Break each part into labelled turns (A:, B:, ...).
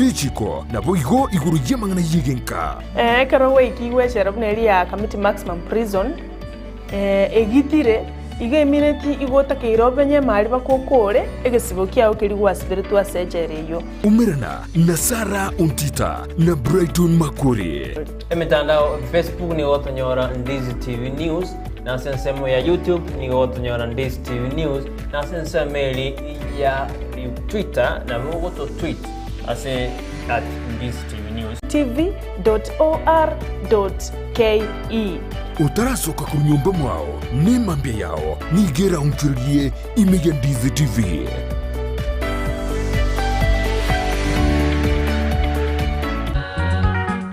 A: Tichiko na boigo iguru yemangana yigenka.
B: Karawe ikiwe sharabneli ya Community Maximum Prison. Egitire ige mineti igota kirobenye mali bakokore egesibo kyao kirigwa spiritual surgery yo.
A: Umerana na Sara Untita na Brighton Makuri.
C: Emitandao Facebook ni wotonyora Ndizi TV News. Na sensemo ya YouTube ni wotonyora Ndizi TV News. Na sensemo ya Twitter na mwoto tweet ase at Ndizi TV News.
B: tv.or.ke.
A: Utarasoka kunyumba mwao ni mambia yao ni gera unchirie imega Ndizi TV.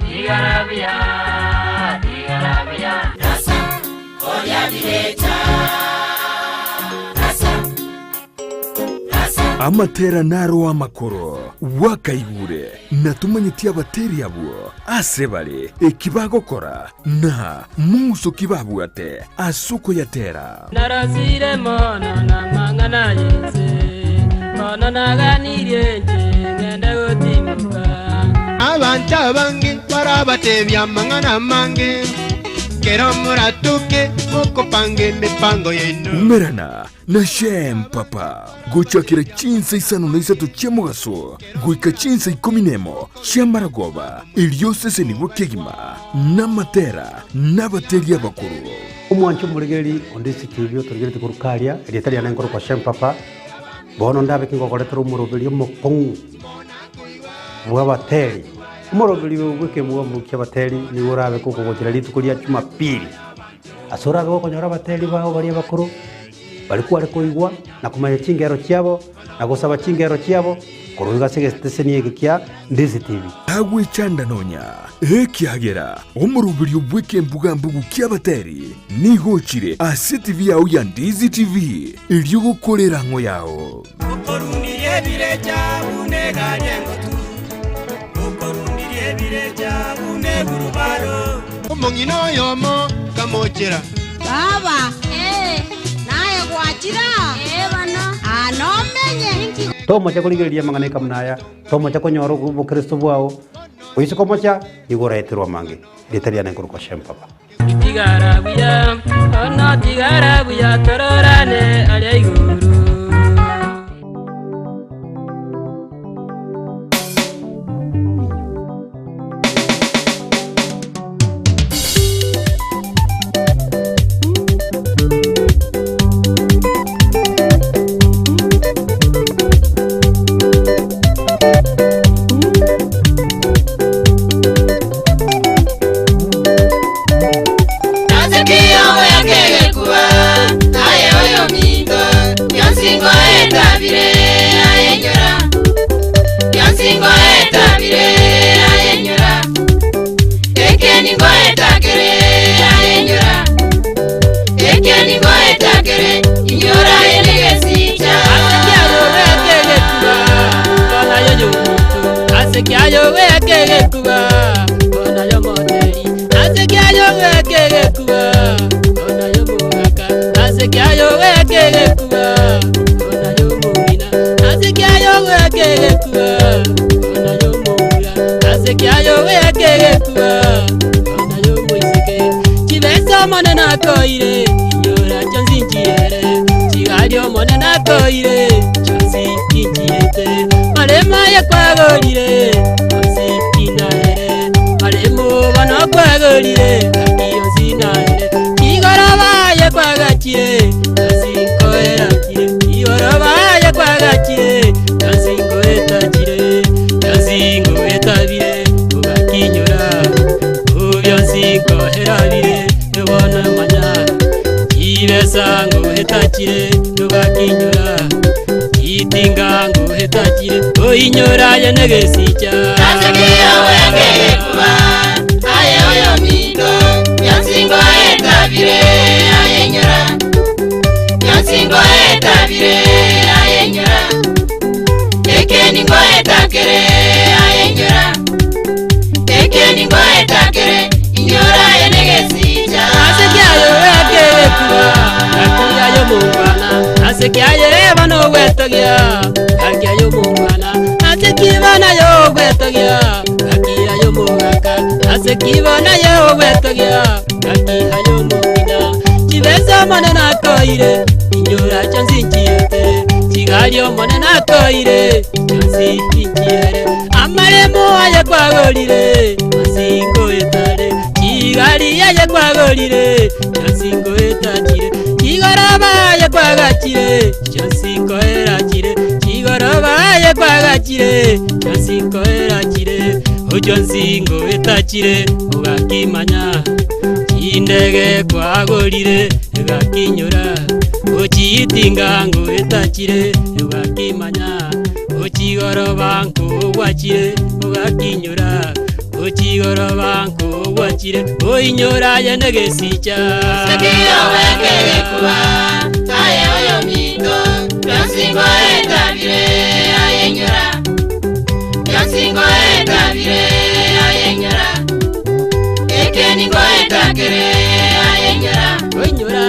D: Digarabia Rasa Oya Direta
A: Amatera naro amakoro wakaigure natumanyitia bateri abuo asebale ekibagokora na muso kibabuate asuko yatera
E: narasire mona na mangana yese mona naganire ngenda gotimuka
F: abantu abange barabatebya mangana mange kero muratuke mukopange mipango yenu
A: Umerana na shem papa gochakira chinsa isano na isato chemogaso goika chinsa ikominemo shambaragoba iliosese ni wokegima na matera na bateria bakuru
G: umwancho muligeri Ndizi TV turigeri tukurukalia elitalia na ngoro kwa shem papa bono ndabe kingokoletero umurobeli mukong bwa bateri umurobeli w'Ekembugambugu Kiabateri ni urabe kuko gogira litukulia Jumapili asorabe gokonyora bateri baho bari bakuru balikuwa kuigwa na kumanya chingero cyabo na gusaba chingero cyabo kuruga stegesteseni kya Ndizi TV
A: agwe chanda nonya ekiagera umurubiri w'Ekembugambugu Kiabateri ni hochire asitivi yao ya Ndizi TV iliyo gukorera ngo yao
D: Ukorunirie bireja uneganye ngotu Ukorunirie bireja unegurubaro
F: umongino yomo kamochera
H: baba naye gwachira bana anomenye
G: tomo cha kuligeria mangane kamnaya tomo cha konyoro bukristo bwao uyisiko mocha igoretirwa mange litalia na ngoro kwa shem papa
E: Digarabia ona digarabia tororane alaiguru Inyora ya negesicha
D: Nasekia wengege kuba Aye oyo mindo Nyansingo etabire Ayenyora Nyansingo etabire Ayenyora Ekeningo etakere Ayenyora Ekeningo etakere Inyora ya negesicha
E: Nasekia wengege kuba Akuya yo mungwana Nasekia ye bano wetogia Akia yo mungwana Nasekia bana yo wetogia wetogia gakia yomugaka ase kibona yo wetogia gakia yomugina chibesa manena koire inyora chansinchiete chigario manena koire chansinchiere amaremo aye kwagorire masingo etare chigari aye kwagorire chansingo etachire chigoraba aye kwagachire chansingo erachire chigoraba aye kwagachire chansingo erachire ojo nsingo etachire ugakimanya chindege kwagorire gakinyura ochiitinga ngo etachire ugakimanya ochigoroba ngo gwachire ugakinyura ochigoroba ngo gwachire oinyura yene gesicha
D: Sakiyo wekele kuba aye oyo mito Yansingo etabire ayenyura Yansingo etabire ayenyura Ekeningo etakere ayenyura
E: oinyura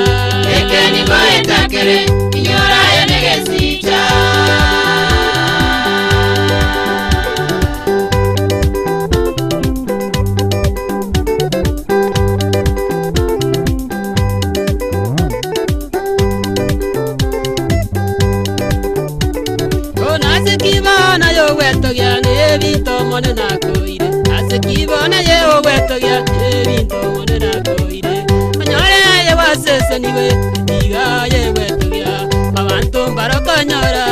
D: Ekeningo etakere inyura yene gesicha
E: Kibana yo wetogia nebito mone nakoire ase kibana yo wetogia nebito mone nakoire anyore ye wasese niwe diga ye wetogia abantu barokonyora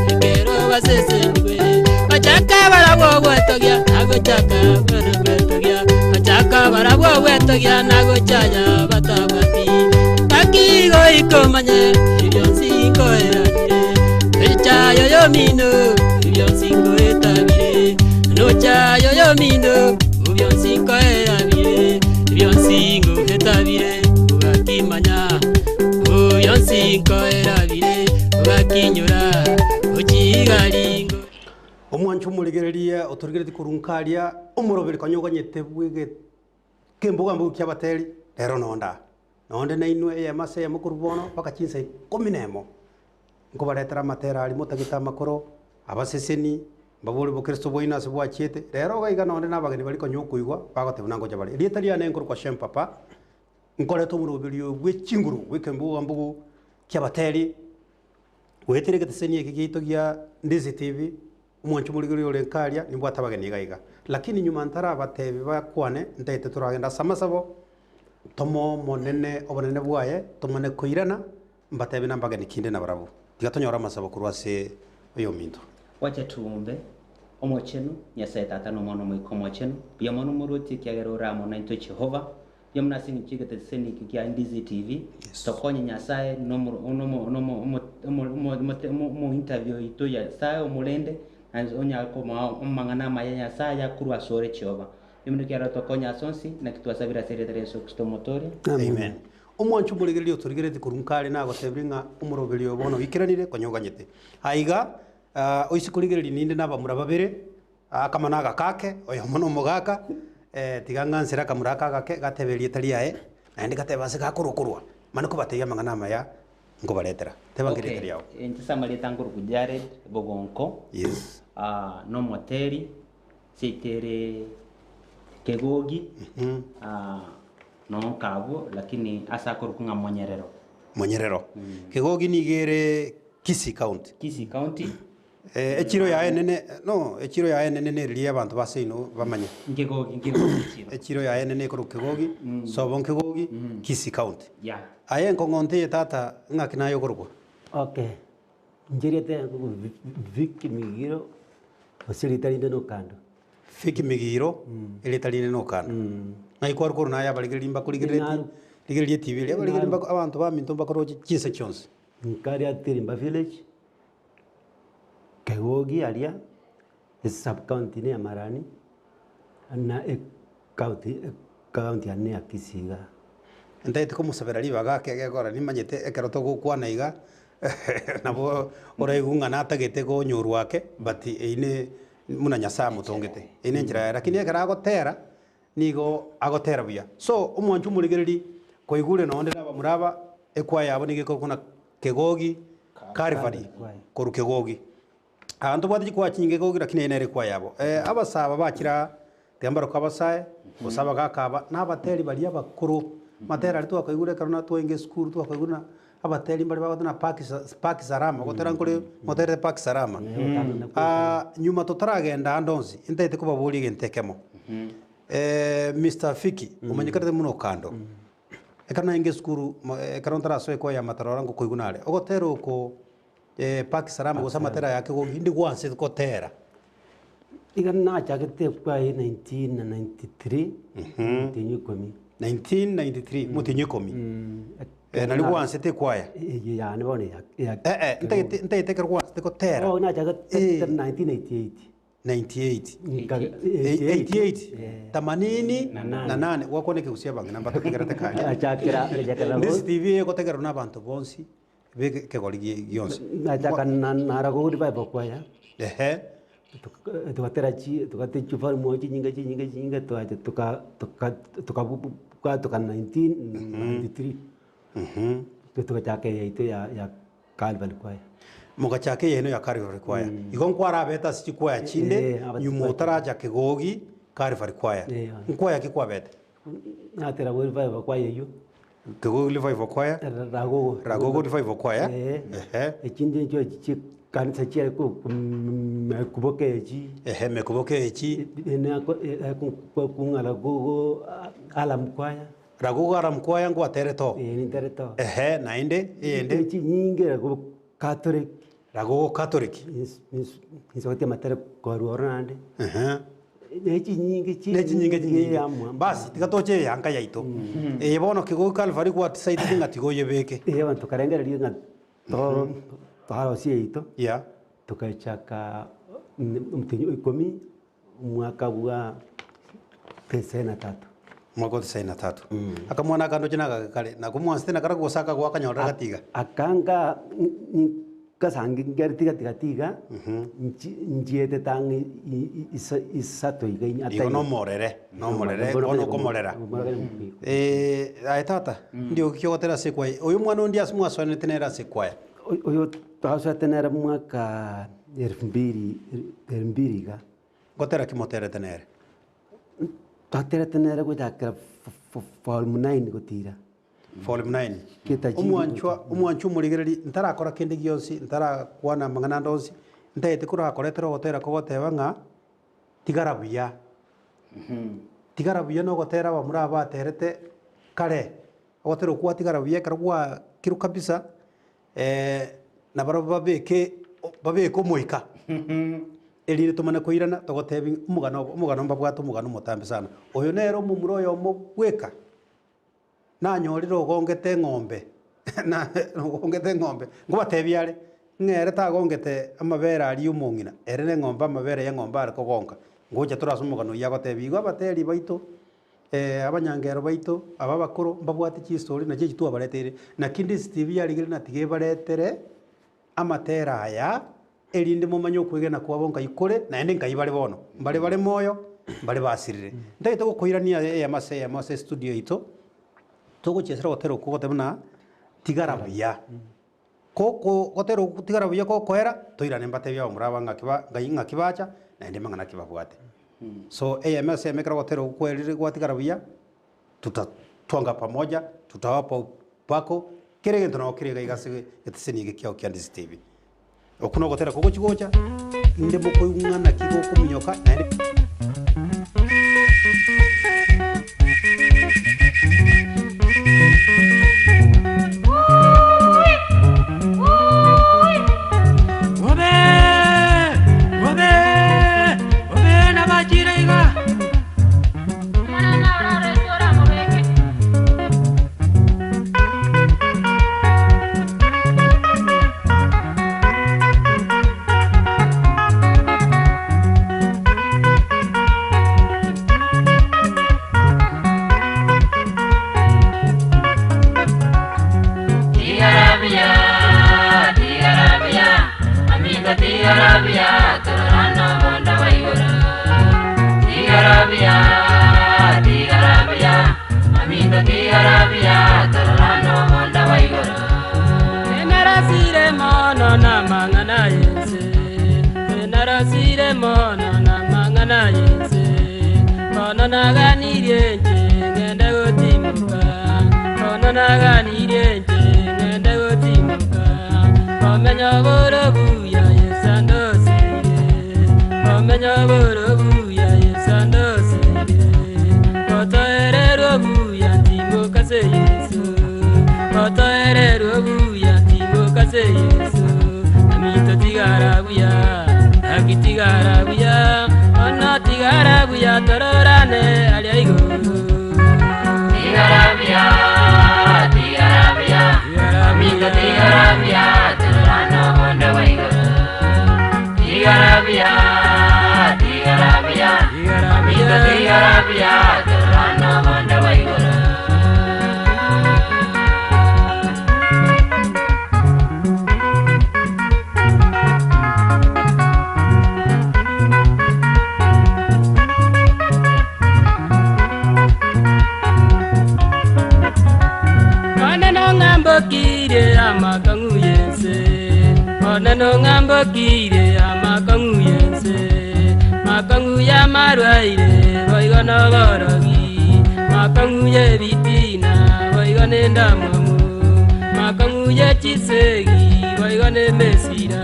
E: ekero wasese niwe bachaka barabo wetogia agochaka wetogia bachaka barabo wetogia nagochaya batabati takigo ikomanye ibyo eragire echayo yo mino Ubionsingo etabire Nochayo yo mino Ubionsingo erabire Ubionsingo etabire Ugakimanya Ubionsingo erabire Ugakinyura Uchigaringo
G: Omwanchu muligereria oturigireti kurunkaria omuroberi kanyoganyete bwige Ekembugambugu Kiabateri lero nonda na inwe ya mase ya mukurubono paka chinsa 11 nkubaretera matera ali mutagita makoro abaseseni baburi bukristo boina se bwachete rero gaiga nonde nabageni bari konyokuigwa bagote bunango jabali rieta ria nenkuru kwa shempapa nkoreto murubirio gwechinguru Ekembugambugu Kiabateri wetire geteseni ekigito gya Ndizi TV umwanchu muligiro ole nkaria nimbwata bageni gaiga lakini nyuma ntara batebi bakwane ndete turagenda samasabo tomo monene obonene bwaye tomone koirana mbatebi nambageni kinde na barabu tigatonyora masabo kurwase oyo minto
I: wacha tuombe omochenu nyasaye tata no mono moiko mochenu bia mono muruti kiagero ramo na into Jehova bia mna singi chigete seni kikia Ndizi TV tokonye nyasaye no mo interview ito ya sayo mulende onya ko mangana maya nyasaye kurwa sore Jehova bimno kiara tokonya sonsi na kitwa sabira secretary so motori
G: amen omwanchu muligerio turigireti kurunkari na gotebringa umuroberio bono ikiranire konyoganyete aiga oisi kurigereri ninde nabamura babere kama naga kake oyo mono mugaka tigangansira kamuraka gake gateberie tariae andi gatebase gakurukurwa maniko bateya mangana maya ngo baretera tebangirete yao
I: entisa maleta nguru kujare bogonko
G: yes
I: no moteri sitere kegogi no kabo lakini asa kurukunga monyerero kegogi nigere Kisi County echiro ya enene no echiro ya enene ne ria abantu basino bamanye ngegogi
G: echiro ya enene ko kegogi sobon kegogi Kisi County aye nkongonte tata ngakina yo korwa
J: okay njirete Viki Migiro osirita inde no Okando
G: Viki Migiro ileta line no Okando ngai kwa na ya baligirimba kuligiretie TV ya baligirimba abantu baminto bakoroje chinse chonse
J: nkari atirimba village kegogi aria sub county ne Amarani na county ane akisiga
G: ndete ko musabera liba gake gegora nimanyete ekeroto gukwana iga nabo oraigunga natagete go nyoru wake but ine muna nyasa mutongete ine njira lakini ekara gotera nigo agotera buya so umwanchu muligereri koigure nonde naba muraba ekwa yabo nige ko kuna kegogi karifari koru kegogi
I: antu bwati kwa chinge gogira kinene kwa yabo abasaba bakira tembaro kabasae usaba gakaba n'abateri bari abakuru matera ari twakaigure karona twenge school twakaiguna abateri bari bagotana park sarama gotera nkuri motere park sarama nyuma totaragenda andonzi intete kuba buri gentekemo Mr Fiki umanyikate muno Okando ekana inge school ekana taraso eko ya matarora ngo kuigunare ogotero ko park sarama go samatera yake go hindi gwanse ko tera
J: iga na chagete kwa 1993 tinyu komi
I: 1993 mutinyu komi nali gwanse te kwaya
J: ya ne bone ya
I: nte ke gwanse ko tera
J: oh na chagete 1988
I: 88 tamanini na nane wakone ke usia bangi namba tokigarate kali
J: achakira
I: Ndizi TV ko tegero na bantu bonsi bege ke goligi yonse
J: achakana nara go diba kwaya tukatera chupa moja nyinga tuka 1993 tukachake ito ya Calvary kwaya
I: mugachake yeno ya Calvary kwaya igon kwara beta si kwaya chinde nyumotara ja kegogi Calvary kwaya kwaya kikwa beta
J: natera go diba kwaya yo
I: kegogi diba kwaya ragogo diba kwaya
J: echinde jo kanisa chia kubokeji
I: mekubokeji
J: ene ko kungala gogo alam kwaya
I: ragogo alam kwaya ngo atereto
J: ni tereto
I: nainde yende
J: chi nyinge ragogo catholic insote matere ko ruorande nechi nyinge
I: basi tikatoche yanga yaito bono kigo Calvary kwa site ngatigo yebeke
J: bantu karengera ringa to Pahalo ito
I: ya
J: tukachaka mtinyo 10 mwaka wa 93
I: mwaka wa 93 akamwana kando china kale na kumwanste na karago saka kwa kanyora gatiga
J: akanga kasangi ngari tiga njiete tangi isato iga
I: ata no morere bono komorera aitata ndio kiotera sekwa uyu mwana ndia smwasone tenera sekwa
J: oyo tawasa tenera mwaka 2000 ga
I: gotera kimotere tenere
J: tatera tenera gotakira form 9 gotira
I: form 9 umwanchu murigereri ntarakora kindi gyosi ntarakwana mangana ndosi ntete kura koretero gotera ko goteba nga tigarabuya tigarabuya no gotera ba muri abaterete kare gotero kwa tigarabuya karwa kiru kabisa na baro babeko moika elire tumana koirana togotebi umugano mbabwato umugano mutambe sana oyo nero mumuro yo mogweka na nyoriro gongete ng'ombe na gongete ng'ombe ngobatebiare ngere ta gongete amabera ari umungina ere ne ng'ombe amabera ya ng'ombe ari kogonka ngoja turasa umugano ya gotebi go abateri baito abanyangero baito ababakuru mbabwate chi story na chitu abaretere na Ndizi TV yarigire na tige baretere amatera aya erinde mumanyo kwigena kwa bonka ikore na ende nkayibare bono bare moyo bare basirire ndagite gukoirania ya mase studio ito tuguchesera gotero kugotemna tigarabuya koko gotero tigarabuya ko koera toirane mbate bya umuraba ngayinga kibacha na ende mangana kibabwate so AMS emekera gotero kwelire gwatigarabuya tutatwanga pamoja tutawapa upako kire gento no kire gaigase eteseni gikiao kya Ndizi TV okuno gotera kugo chigocha inde boko ngana kigo kuminyoka na
E: sire mono na mangana yense mono na gani yenje ngende gotimuka mono na gani yenje ngende gotimuka omenya borobu ya yesando sire omenya borobu ya yesando sire otoere robu ya timuka se yesu otoere robu ya timuka se yesu amito tigarabuya agitигarabuya ona tigarabuya tororane aliaigo
D: tigarabuya tigarabuya amito tigarabuya tororano honda waigo tigarabuya tigarabuya amito tigarabuya tororano honda waigo
E: kire amakangu yense oneno ngambo kire amakangu yense makangu ya marwaire boigono borogi makangu ye bitina boigone ndamumu makangu ye chisegi boigone mesira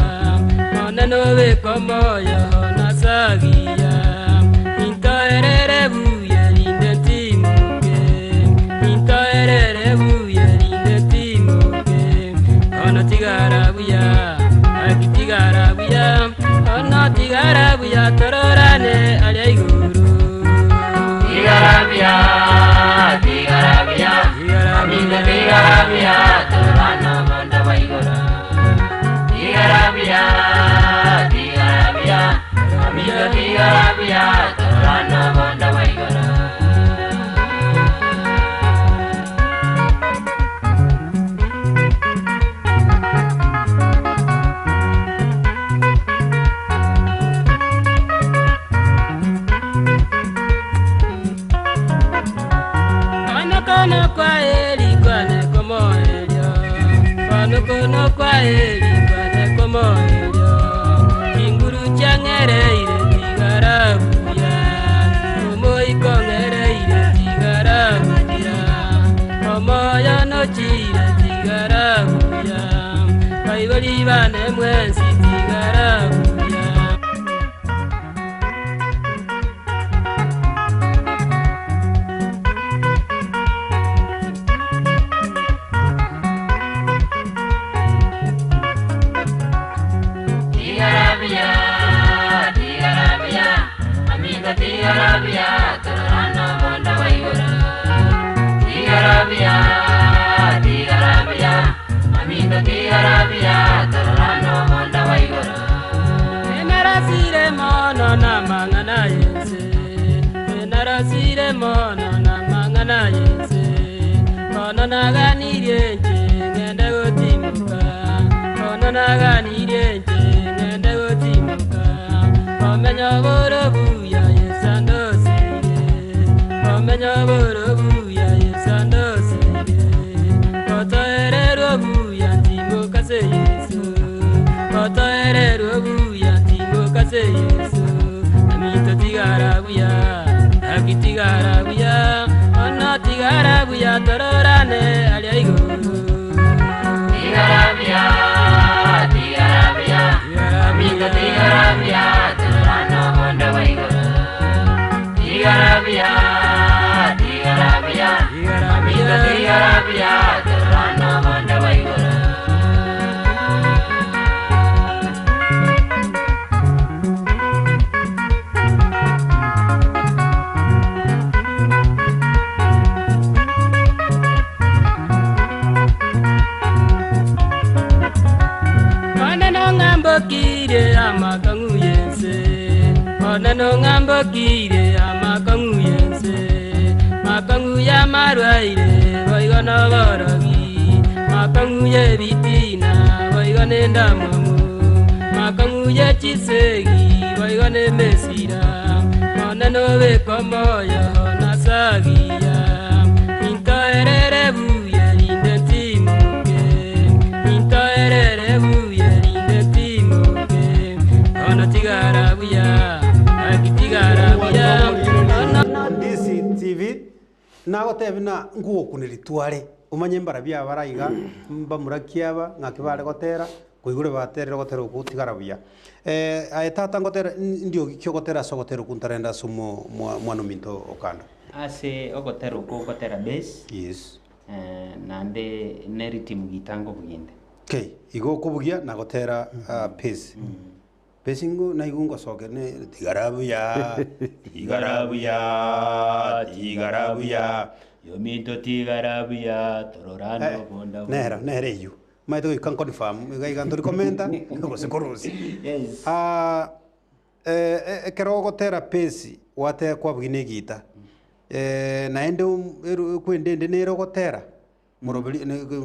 E: oneno bekomoyo nasagia intoerere buye indentimuke intoerere buye tigarabuya agitигarabuya ona tigarabuya tororane aliaiguru
D: tigarabuya tigarabuya amito tigarabuya tororano honda waiguru tigarabuya tigarabuya amito tigarabuya tororano honda waiguru
E: kono kwa eli kwane komoelyo kinguru changereire tigarabuya omoi kongereire tigarabuya omoyo nochire tigarabuya baiboli bane mwensi tigarabuya
D: tigarabuya tororano honda waiguru tigarabuya tigarabuya amito tigarabuya tororano honda waiguru
E: enarasire mono na mangana yense enarasire mono na mangana yense mono na gani yenje ngende gotimuka mono na gani yenje ngende gotimuka omenya borobu omenya borobu ya yesando sire otoere robu ya timuka se yesu otoere robu ya timuka se yesu amito tigarabuya agitигarabuya ona tigarabuya tororane aliaigo
D: tigarabuya tigarabuya amito tigarabuya tororano honda waiguru tigarabuya tigarabuya amito tigarabuya tororano honda waiguru
E: kire amakangu yense oneno ngambo kire amakangu yense makangu ya marwaire boigono borogi makangu ye bitina boigone ndamumu makangu ye chisegi boigone mesira oneno bekomoyo nasagia intoerere buye indentimuke intoerere buye tigarabuya
I: nagotebina nguokuniri tware umanye mbara bia baraiga mbamurakiaba ngakibare gotera kuigure baterera gotera ukutigara buya aetata ngotera ndio kyo gotera so gotera kuntarenda sumo mwana minto Okando
K: ase ogotera ukogotera base
I: yes
K: nande neri timu gitango buginde
I: okay igo kubugia na gotera pace pesingo na igungo soke ne tigarabuya
K: yominto tigarabuya tororano bonda
I: nera you maito you can confirm iga iganto commenta ngo se korusi
K: yes
I: kero gotera pace wate kwa bugine gita naende kwende nero gotera morobeli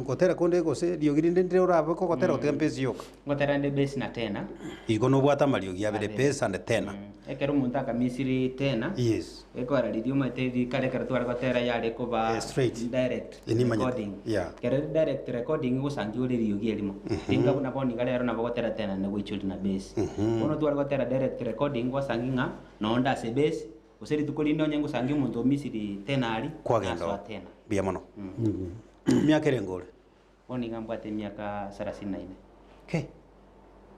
I: gotera konde gose diogirinde ndire urabe ko gotera gotera pace yoka
K: gotera nde base na tena
I: igo no bwata mario giabere pace and tena
K: ekero muntu akamisiri tena
I: yes
K: ekora lidio matedi kale kare twara gotera yale ko ba
I: straight
K: direct
I: recording yeah
K: kare direct recording go sangiore riogi elimo tinga kuna boni kale ero na gotera tena ne wichuli na base ono twara gotera direct recording go sanginga no nda se base useri tukolino nyango sangi muntu misiri tena ali
I: kwa gendo
K: tena
I: bia mono miaka rengole
K: oni ngambate miaka 34
I: okay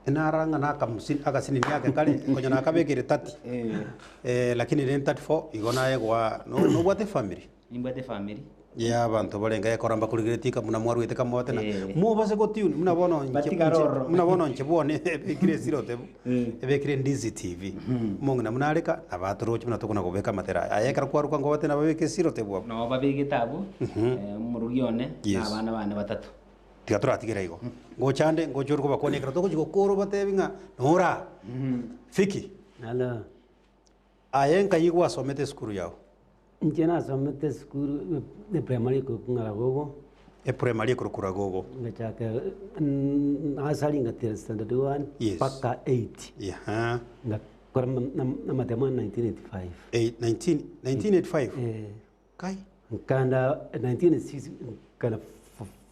I: enaranga na kamusin agasini yake kale ngonya na kabekire 30 lakini ni 34 igona yegwa no bwate family
K: nimbate family
I: ya bantu barenga yakoramba kurigiretika muna mwarwite kamwote na mu base go tune muna bono nchebone bekire sirote bekire Ndizi TV mungna munareka abatorochi muna tokuna gobeka matera ayekara kwaruka ngobote na babeke sirote bwo
K: no babege tabu murugione na bana bane batatu
I: tigatura tigera igo ngochande ngochurko bakonekera toko gikokoro batebinga nora fiki
J: ala
I: ayenka yigwa somete skuru yao
J: njena somete skuru de primary ko ngaragogo
I: primary ko kuragogo
J: ngachaka asali ngatira standard 1 paka 8
I: yeah
J: ngakora na matema 1985
I: 1985 kai
J: kanda 1986 kana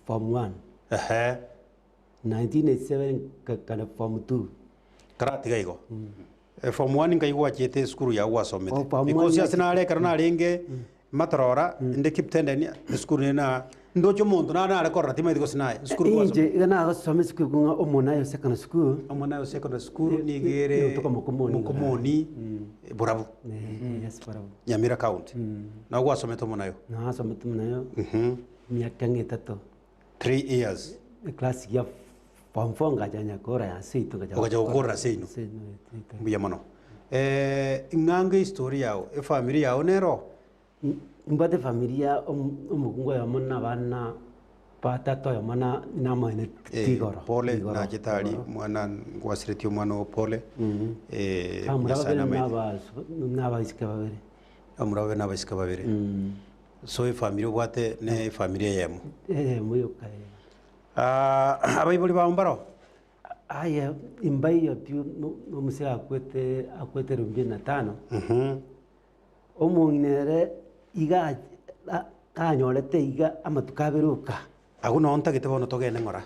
J: form 1 1987 kana form 2
I: karati gaigo form 1 ngai wachete skuru ya wasomete because asinale karana renge matorora inde kiptendeni skuru na ndocho muntu na ale korati maidiko sinaye skuru
J: wasomete inje ina gasome skuru kunga omonayo secondary school
I: ni gere
J: to
I: mukomoni burabu
J: yes burabu
I: Nyamira county na wasomete omonayo
J: na somete omonayo miaka ngetato
I: 3 years
J: class ya form 4 ngajanya kora ya seito
I: ngaja ukora seino mbuya mano ngange historia yao family yao nero
J: mbate familia umukungo ya mona bana patatu ya mona na mane tigoro
I: pole na jetali mwana ngwasiretio mwana pole
J: amurabe na baisika babere
I: amurabe na baisika babere so family bwate ne familia yemo
J: muyo kai
I: abaibuli bambaro
J: aya imbai ya piu no muse akwete rumbi na 5 omunere iga kanyorete iga amatukaberuka
I: aguno ontagite bono togene ngora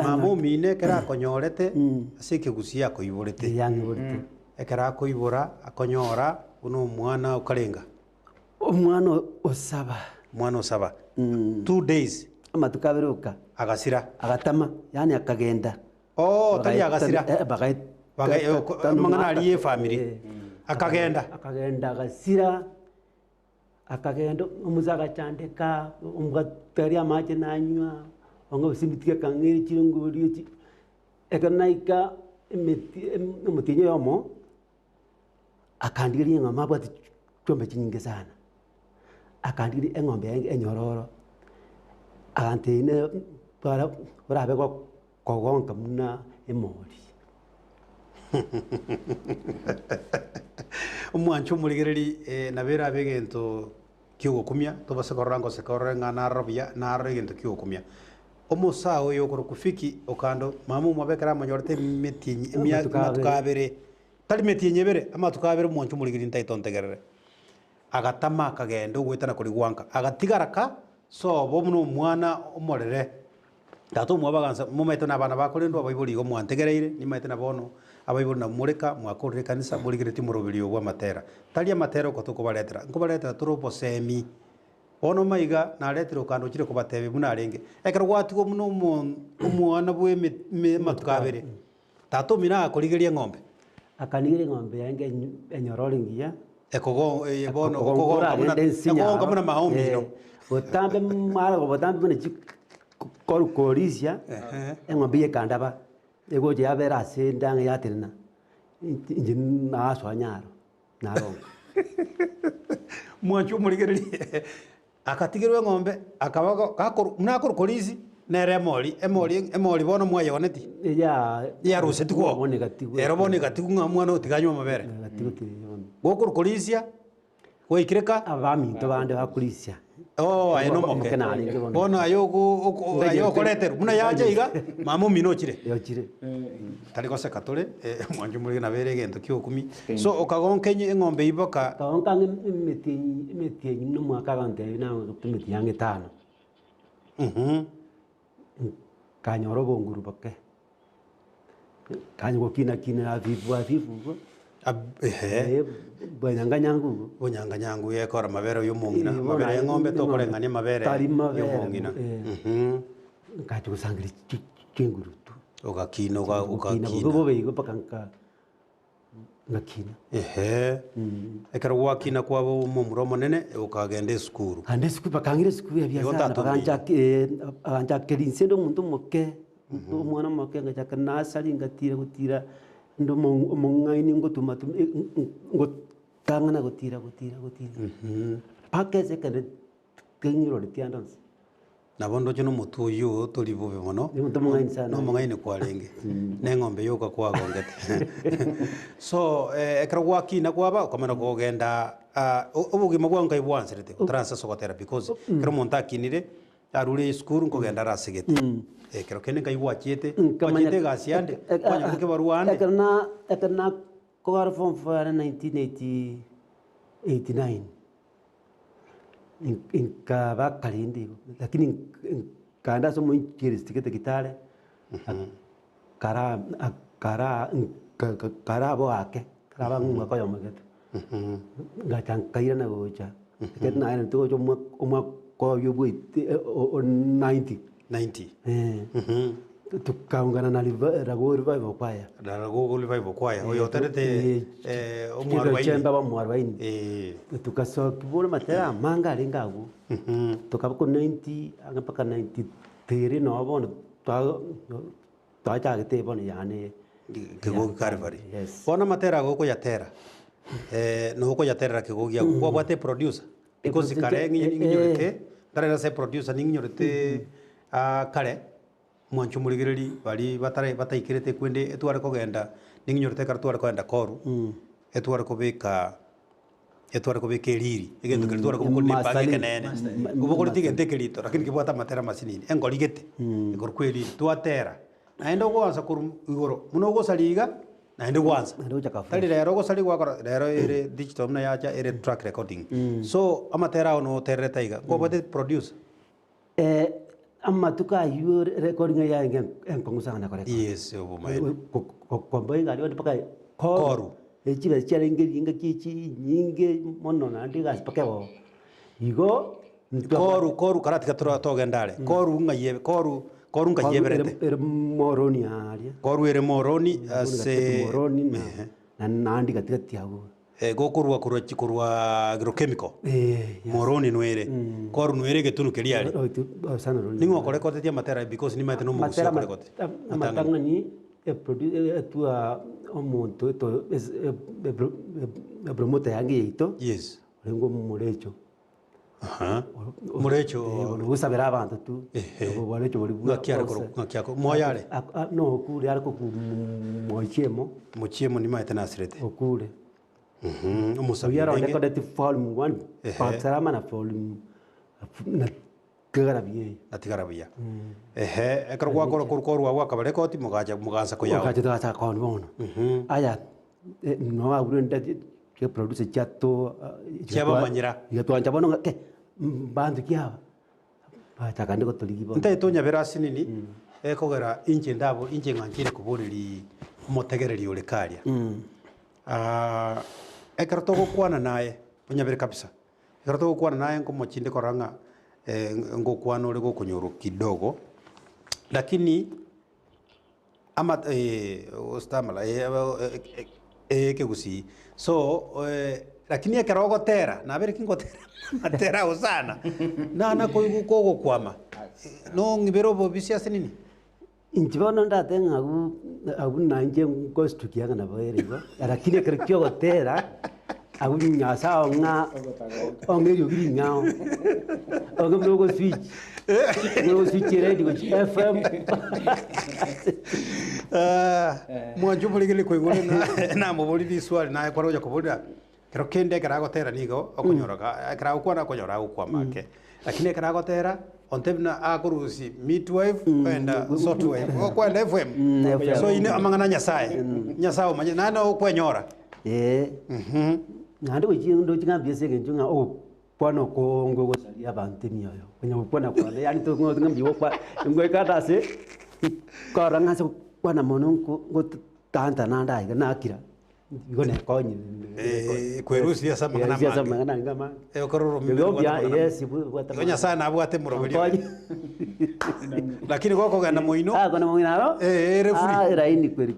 I: mamu mine kera konyorete asike gusia koiborete
J: yangiborete
I: ekera koibora akonyora uno mwana ukarenga
J: omwana osaba
I: 2 days
J: amatukaberuka
I: agasira
J: agatama yani akagenda
I: tali agasira mangana aliye family akagenda
J: agasira akagenda umuzaga chandeka umgatari amaje nanywa ongo simbitiye kangiri chirunguri ekanaika emutinyo yomo akandiri ngama bwati chombe chinyinge sana akandiri engombe enyororo antene para urabe kwa gonka muna emori
I: umwanchu muligereri nabera begento kiukumya tobase korango se korenga narobia narregento kiukumya omusa oyo korokufiki Okando mamu mabekera manyorte metinyi matukabere tali metinyi bere amatukabere mwanchu muligeri ntaitontegerere agatama kagendo gwetana kuri gwanka agatigaraka so bomuno mwana omorere tato mwabaganza mumaito na bana bakorendo abaibuli go mwantegereire ni maite na bono abaibona mureka mwakorire kanisa murigireti murubirio gwa matera taria matera ko tukubaretera nkubaretera turopo semi ono maiga na retiro kando chire kubatebe muna renge ekero gwatugo muno umwana bwe matukabere tato mina akorigeria ng'ombe
J: akanigire ng'ombe yange enyororingia
I: ekogo bono kogo muna maombi no
J: botambe mara botambe mune korisia eng'ombe yekandaba ego je abera sendanga yatirina inji naso anyaro naronga
I: mwancho murigererie akatigirwe ng'ombe akabago gakoro munakoro kolisi nere emori bono mwaye oneti ya ruseti kwa ero bone gatigu ngamwana utiganywa mabere
J: gatigu
I: gokoro kolisia goikireka
J: abaminto bande bakulisia
I: ayo no moke bono ayo koretero muna yaje iga mamu minochire
J: yochire
I: tari gose katore mwanju muri na bere gento kyokumi so okagonkenye ng'ombe iboka
J: kaonkange imetienyi no mwaka gante na tumiti yange tano kanyoro bonguru boke kanyo kina avivu
I: bonyanganyangu yekora mabere y'umungina mabere y'eng'ombe tokorengania mabere y'umungina
J: ngacho kusangiri kingurutu
I: ugakina
J: bobeigo pakanka ngakina
I: ekero gwakina kwabo mumuromo nene ukagenda skuru
J: ande skuru pakangire skuru ya biasa baganja kerinsendo muntu moke umwana moke ngachaka nasali ngatira gutira ndo mongaini ngotuma ngotangana gutira pakeze kende kenyiro litiandons
I: nabondo kino mutuyu tuli bube mono no mongaini kwa renge neng'ombe yoka kwa gongete so ekero gwakina kwaba ukamana kugenda ubugima bwanka ibwansirete utransa sokotera because kero montakinire arure school nkogenda rasigete kero kene kaibwachete kwachete gasiande kwanya ke baruande
J: ekana kogara form for 1989 inkaba kalindi lakini kanda somo kiristikete kitale kara bo ake kara ngwa ko yomagete ngatan kaira na gocha ketna ina to jo umwa ko yobu 90 tukaungana na rago revival kwaya
I: oyo terete
J: omwarwaini omwarwaini tukasoka bora matera manga lingagu tukabako 90 agapaka 93 no bono twacha gete bono yane
I: kigo Calvary bona matera goko yatera no ko yatera kigo gya kwa bate producer because kare nginyorete tare se producer nginyorete kare mwancho murigireri bari bataikirete kwende etware kogenda ninginyorete kartware kwenda koru etware kobeka riri egento kertware kokone page kenene ubokori tigente kerito lakini kibwata matera masinini engorigete engorkweri twatera naendo gwanza kuru igoro muno gosaliga naende gwanza tari rero gosali gwakora rero ere digital na yacha ere track recording so amatera ono terreta iga gobate producer
J: amma tuka yu recording ya en kongusa na kore
I: yes obo mai
J: ko boy ngari wadi pakai koru chiba challenge inga kichi nyinge mono na ndiga pakewo igo
I: koru karatika togendale koru ngaye koru ngayeberete
J: ere moroni aria
I: koru ere moroni ase
J: moroni na nandi katika tiago
I: gokorwa kurwa agrochemical moroni nwere koru nwere getunu keriari ningo kore kote tia matera because ni mate no mugusia kore kote
J: matanga ni produce tua omonto to promote yange ito
I: yes
J: lengo murecho
I: murecho
J: usabera abantu tu murecho bari
I: ngakiako moyale
J: no kuri ariko ku
I: mochiemo ni mate nasirete
J: okure
I: umusabira
J: yaro ko dati volume 1 patsarama na volume na
I: tigarabiya ekero gwakora kurukorwa gwakabare koti mugaza kuyawo
J: mugaza kon bono aya no agure ndati ke produce chato
I: chaba manyira
J: yatwanja bono ke bandu kyaba batakande ko toligi bono
I: ntai tonya berasi nini ekogera inche ndabo inche ngankire kuburiri motegereri ule karia ekero togokwana naye onyabere kabisa ekero togokwana naye ngomochinde koranga ngokwana ore gokonyoro kidogo lakini ama ostamala kegusi so lakini ekero ogotera nabere kingotera matera osana na kogo kwama no ngibero bobisia senini
J: inchibona ndatenga abu nanje ngostukianga na baerego lakini ekero kyogotera abu nyasa onga ongerio giri ngao onge mlogo switch mlogo switch radio FM
I: mwanju muligele kwingole na mubuli diswali na kwaroja kubuda kero kende karagotera nigo okunyoraga karagokwana konyora ukwamake lakini karagotera ontebna akurusi midwife kwenda software kwenda FM so ine amangana nyasaye manye nana okwenyora
J: nandi ndo chingambia sege njunga pwana ko ngo gosalia bante mioyo kwenye pwana kwa yani to ngo ngambi kwa ngo kata se kora ngase kwana mononko ngo tanta nanda na akira igone konyi
I: kwerusi ya samangana
J: ngama
I: okororo
J: yes
I: gonya sana abwate murobeli lakini goko gana moino
J: gana moino aro
I: refuri
J: raini kweri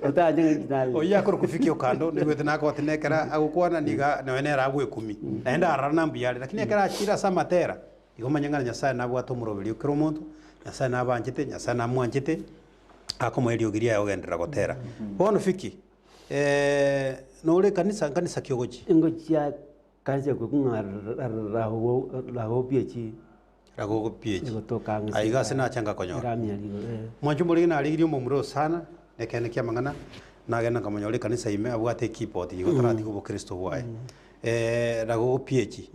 J: otanye ngitali
I: oya koro kufikia Okando ni gwete nako tinekera agukwana niga nawene ragwe 10 naenda arana mbiyale lakini ekera achira samatera igomanyangana nyasaye nabwate murobeli ukiro muntu nyasaye nabanjite nyasaye namwanjite akomwerio giria yogendera gotera bono fiki no le kanisa kyogoji
J: ngochia kanisa kukunga raho piechi
I: rago piechi
J: gotokanga
I: aiga sina changa konyora mwanju muri na aligirio mumuro sana nekene kia mangana nagena kamonyore kanisa ime abwate keyboard igotarati kubo Kristo wae rago piechi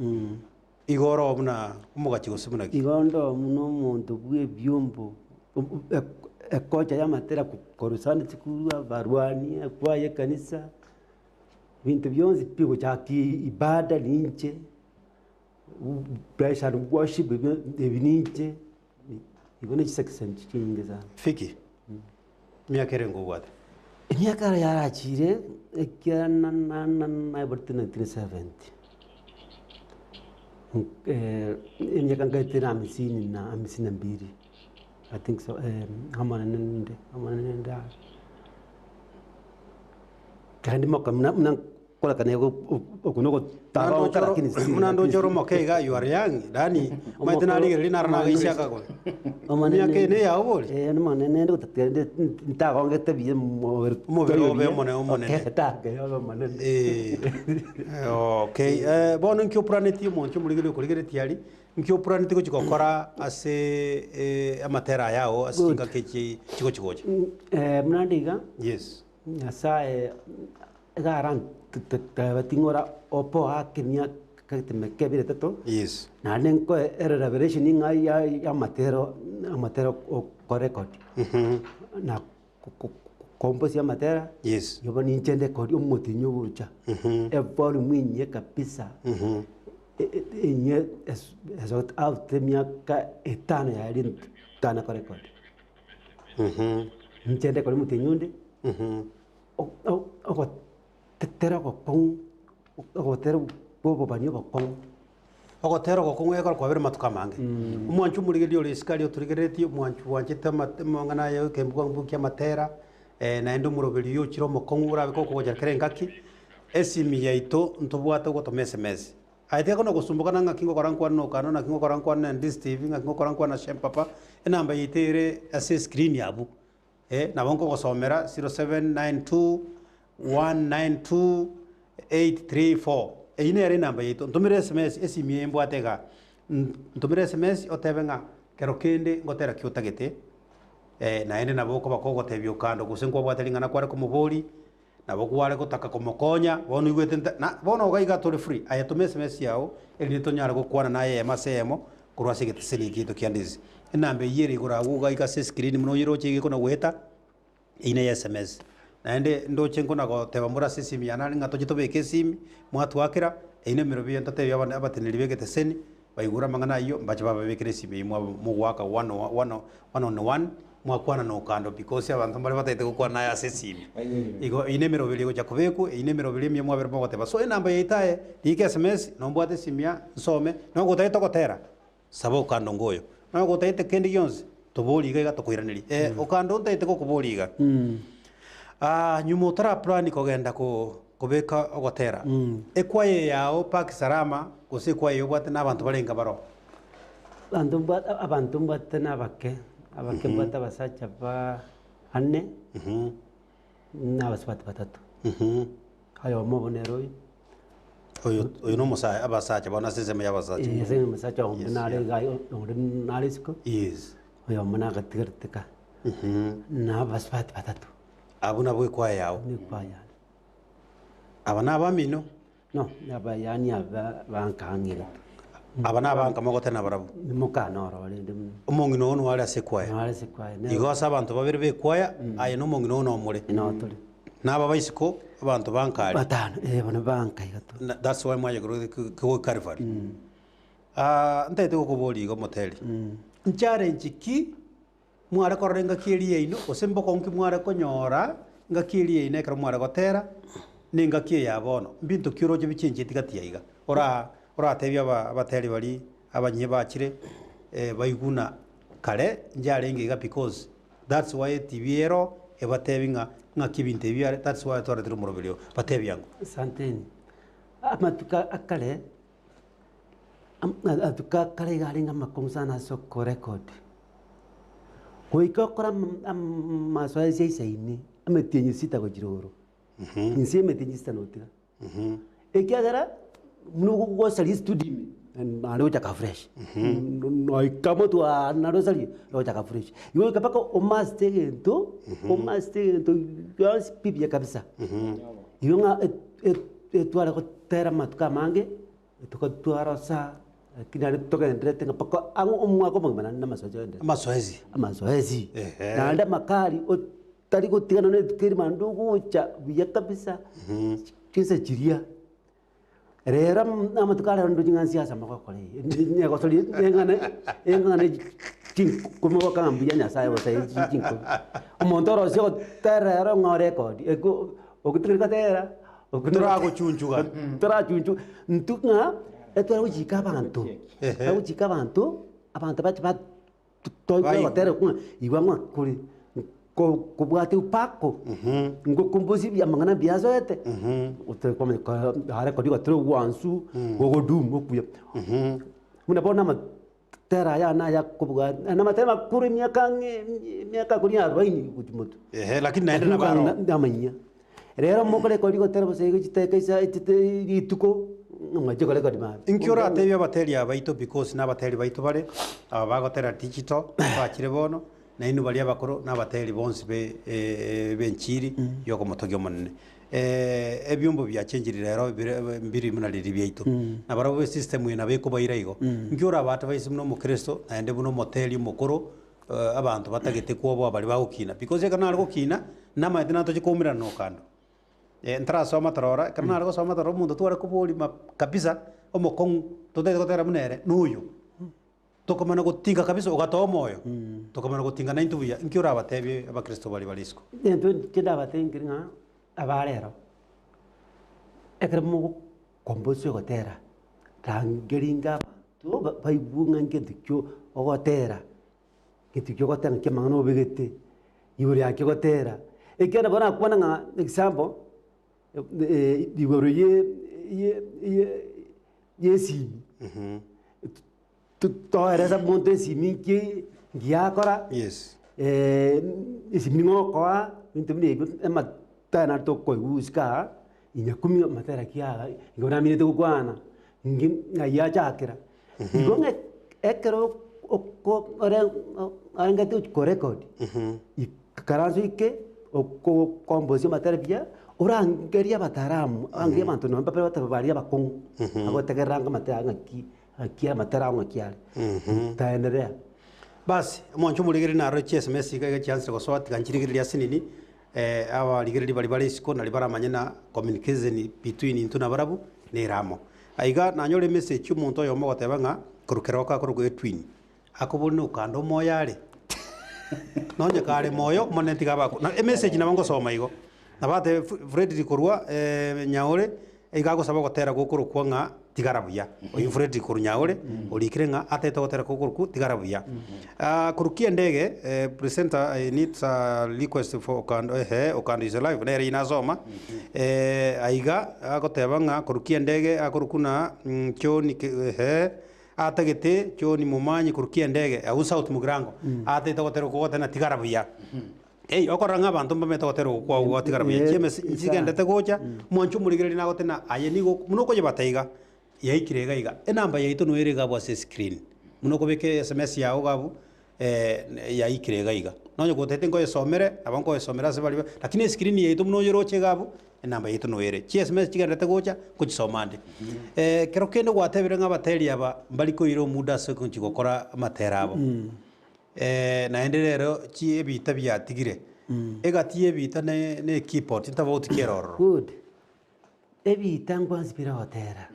I: igoro obuna umugachi gosubuna
J: igondo muno muntu bwe byombo ekocha ya matera korusana tikuru barwani kwaye kanisa bintu byonzi pigo chaki ibada linche pressure worship ebininche igone section chinge sana
I: fiki miaka rengo bwate
J: miaka yarachire ekiana na bortina 370 miaka ngaitira 52 I think so. Hamanende. Kandi moka mna kola kanego okunogo taro lakini
I: mnando joro mokega you are young dani maitena ligere linarana gishaka ko omanya kene ya obole
J: no manene ndo tatende ntagonge tebiye
I: mo mone
J: take yo manene
I: okay bono nkyo planeti mo nkyo muligere kuligere tiari nkyo planeti ko chikokora ase amatera yao asinga kechi chikochi
J: mnandiga
I: yes
J: nyasaye garan tingora opo akimia katemekebire tato
I: yes
J: na nenko revelation inga ya matero ko record na kompos ya matera
I: yes
J: yoba ni nchende ko umutinyo bucha ebori mwinye kabisa enye esot out miaka etano ya rin kana ko record nchende ko mutinyunde o tetera ko pon o tero bobo banyo ko pon
I: o tero ko ngwe ko bere matukamange umwanchu muligeli ole iskali oturigereti umwanchu wanjita mangana yo Ekembugambugu Kiabateri na endo murobeli yo chiro mokongura biko ko jakere ngaki esimi yaito ntobwata go to SMS aite kono gusumbuka nanga kingo korankwa no Okando na kingo korankwa na Ndizi TV na kingo korankwa na Shempapa enamba yitere ase screen yabu na bonko gosomera 0792 192 834 ine yare namba yito ntumire SMS esimi mbwatega ntumire SMS otebenga kero kende ngotera kyotagete na ende nabo ko bakogo tebyo Okando gusengo bwatelingana kware ko muboli nabo kware kutaka komokonya bono igwete na bono gaiga tole free ayatume SMS yao eli tonyara gukwana naye emasemo kurwase geteseni kito kyandizi enambe yiri gura gaiga se screen muno yiro chige kona weta ine SMS naende ndoche ngona go teba mura sisimi yanali ngato jitobeke simi mwatu wakira ine mirobi ntate yabana abateneri begete seni baigura mangana iyo mbache baba bekere simi mugwaka 1 on 1 mwakwana no Okando because abantu bari batete gukwana ya sesimi igo ine mirobiri go jakubeku ine mirobiri mye mwabere bogoteba so enamba yitaye dike SMS no mbwate simia nsome no gutaite gotera sabo Okando ngoyo no gutaite kendi yonse toboliga gatokuiraniri Okando ntaite kokuboliga nyumo tara plan kogenda kubeka ogotera ekwaye yao Park Salama gose kwaye yobwate nabantu barenga baro
J: abantu mbwate nabake abake mbwate abasacha ba 4 n'abaswati 3 ayo mobonero
I: oyo no musaya abasacha bona seseme yabasacha
J: yese musacha omunale gayo nalisiko
I: yes
J: oyo mona gatirtika n'abaswati 3
I: abuna bwe kwaye yao
J: ni kwaye
I: abana abamino
J: no yabayani abankangira
I: abana abanka mogotena barabu
J: mukana orore
I: umongino ono wali asekwaya igo asa abantu babiri bekwaya aye no mongino ono omure
J: no tuli
I: naba baisiko abantu bankari
J: batano bana bankai gato
I: that's why mwaje ko Calvary ntete ko boli go moteli challenge ki mwara korenga kiriye ino osembo konki mwara konyora nga kiriye ine kra mwara gotera ninga kie yabono mbintu kiroje bichenje tigatiya iga ora tebya abateli bali abanye bakire bayiguna kale njarenga iga because that's why tibiero ebatebinga nga kibinte byare that's why tore tru murobelio batebyango
J: santeni amatuka akale atuka kale galinga makomsana soko record koikokora maswazi isaini ametenye sita go jiroro inse metenye sita notiga ekiagara nugo go sali studio nalo chaka fresh no ikamo tu nalo sali lo chaka fresh yo kapaka o master gento gas pipi kabisa yo nga etwara ko tera matuka mange to twara sa kinare toka ndrete ngapaka angu omwa ko mangana na masoezi na nda makali o tari ko tigana ne kiri mandugo cha biya kabisa kisa jiria rera amatukala ndo jinga siasa makokole ne ko soli engane como kambiya nya sai wasai jinko montoro sio terra ngo record eko okutrika tera
I: okutra ko chunchuga
J: tra chunchu ntuka etwa ujika abantu abantu bacha toyo tera ku iwangwa kuri ko bwate upako ngo kombosi bya mangana byazo ete utre kome hare ko diga tro wansu go dum okuya muna bona ma tera ya na ya kubwa na matema kuri miaka kuri 40 kutimoto
I: lakini naenda na baro
J: ndamanya rero mokole ko diga tera bose giteka isa ituko ngaje kole ko dima
I: inkyora atebya bateri abaito because na bateri baito bare abagotera digital bakire bono na inu bali abakoro n'abateri bonse benchiri yoko motogyo monne ebyumbo byachenjirira rero mbiri munaliri byaito nabarabo system ina beko bayirayigo ngyora abantu bayise muno mu Kristo ande muno moteli mukoro abantu batagete kubo bali bawukina because kana algo kina nama edina to chikomira no Okando entra so matarora kana algo so matarora mundo tuara kuboli kabisa omokon todete kotera munere nuyo tokomana gotinga kabisa ugatoa moyo tokomana gotinga na intuya nkiora abatebi abakristo bali balisiko
J: dento kida batengiringa abalero ekremo kombosyo gotera tangeringa to baibunga ngetikyo ogotera ngetikyo gotanga kemangano begete iburi yake gotera ekera bana kwana nga example iburi yesi to era monte simiki giakora
I: yes
J: isimingo kwa intumni ema tana to ko uska inyakumi matera kia ngona mine to kwana ngaya jakira ngonge ekero ko ora angati ko record ikarazo ike ko kombozi matera bia ora ngeria bataramu angeria manto no papel batabaria bakon agotegeranga matera ngaki akia matara ngo kiale taendelea
I: basi mwancho muligiri na roche SMS ga chance ko swat kanchirigiri ya sinini awa ligiri bali bali siko na libara manyana communication between intuna barabu ne ramo aiga na nyole message umuntu yo mo tebanga kurukeroka kurugo twin akubone Okando moyale nonye kare moyo moneti gabako na message na bango soma igo nabate Frederick Korwa nyaore igagusaba gotera gukuru kwanga tigarabuya oyu Frederick Korwa nyaore olikire nga ateta gotera gukuru ku tigarabuya kurukia ndege presenter needs a request for Okando Okando is live nere inazoma aiga agoteba nga kurukia ndege akurukuna choni atagete choni mumanyi kurukia ndege au South Mugirango ateta gotera gukotena tigarabuya okoranga abantu mbameta gotero kwa gwatigarabuya cheme nsigendete gocha mwanchu murigirira na gotena ayenigo munoko je bataiga yaikirega iga enamba yaito no erega bwa screen munoko beke SMS yawo gabu yaikirega iga nonyo gotete ngo yesomere abanko yesomera se bali lakini screen yaito muno yoroche gabu enamba yaito no ere chi SMS chigendete gocha kuchisomande kero kende gwatebere nga bateri aba mbali ko iro muda se kunchigokora materabo naendelero chi ebita byatigire egati ebita ne keyboard ntabo tikeroro
J: good ebita ngwanzipira hotera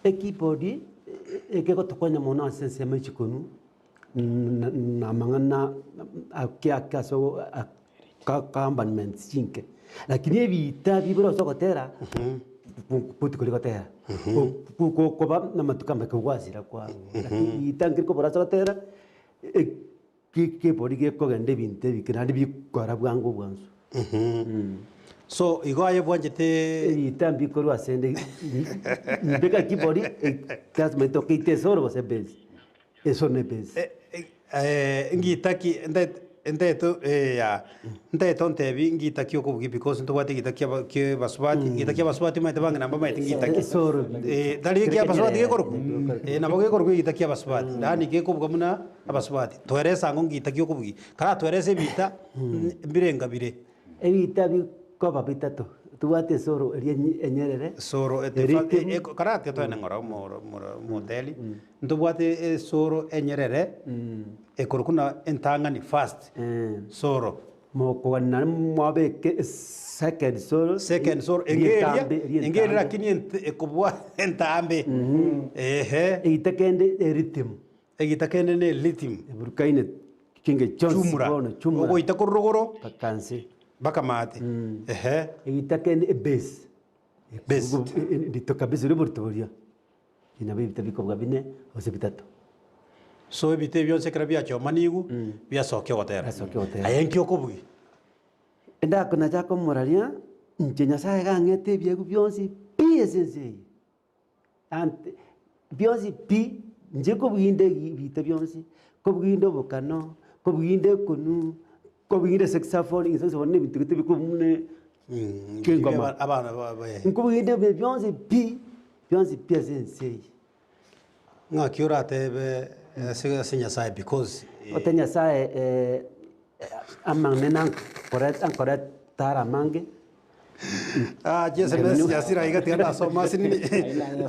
J: keyboard ekego tokonya mona sense mechikonu na mangana akia kaso commandment sinke lakini ebita bibiro sokotera puti kulikotera ko na matukamba kwazira kwa lakini itangiriko bora sokotera ke porige ko gande binte bikirandi bikora bwango bwanzo
I: so igoye bwanjete
J: itambi ko rwasende mbeka kibori kas me toke tesoro bose base eso ne base
I: ngitaki ndeto ya ndeto ntebi ngitaki okubugi because ntobate ngitaki ke baswati ngitaki baswati maite banga namba maite ngitaki
J: soro
I: dali ke baswati ke korku nabo ke korku ngitaki baswati dani ke kubuga muna abaswati tweresa ngo ngitaki okubugi kara twerese bita birenga bire
J: ebita bikoba bitato tuwate soro enyerere
I: soro kara te to ngora modeli ntobate soro enyerere ekorukuna entangani fast soro
J: mokwana mwabeke second soro
I: engeri lakini ekobwa entambe
J: itakende rhythm
I: itakende ne rhythm
J: burukaine kinge
I: chumura ogo itakorogoro
J: kanse
I: bakamate
J: itakende bass ditoka bizuri burtoria inabe bitabikobwa bine ose bitatu
I: so ebite byonse kera byacho manigu byasoke gotera ayenki okubugi
J: enda kuna chako moraria njenya sae gangete byegu byonsi piesese ante byonsi pi njeko bwinde bite byonsi ko bwinde bokano ko bwinde kunu ko bwinde saxophone izo zone bitigite bikumune kengoma
I: abana
J: ko bwinde byonsi pi byonsi piesese
I: ngakiora tebe sinya sai because
J: otenya sai amang nang correct tara mange
I: Jesus yasira iga tigana so masini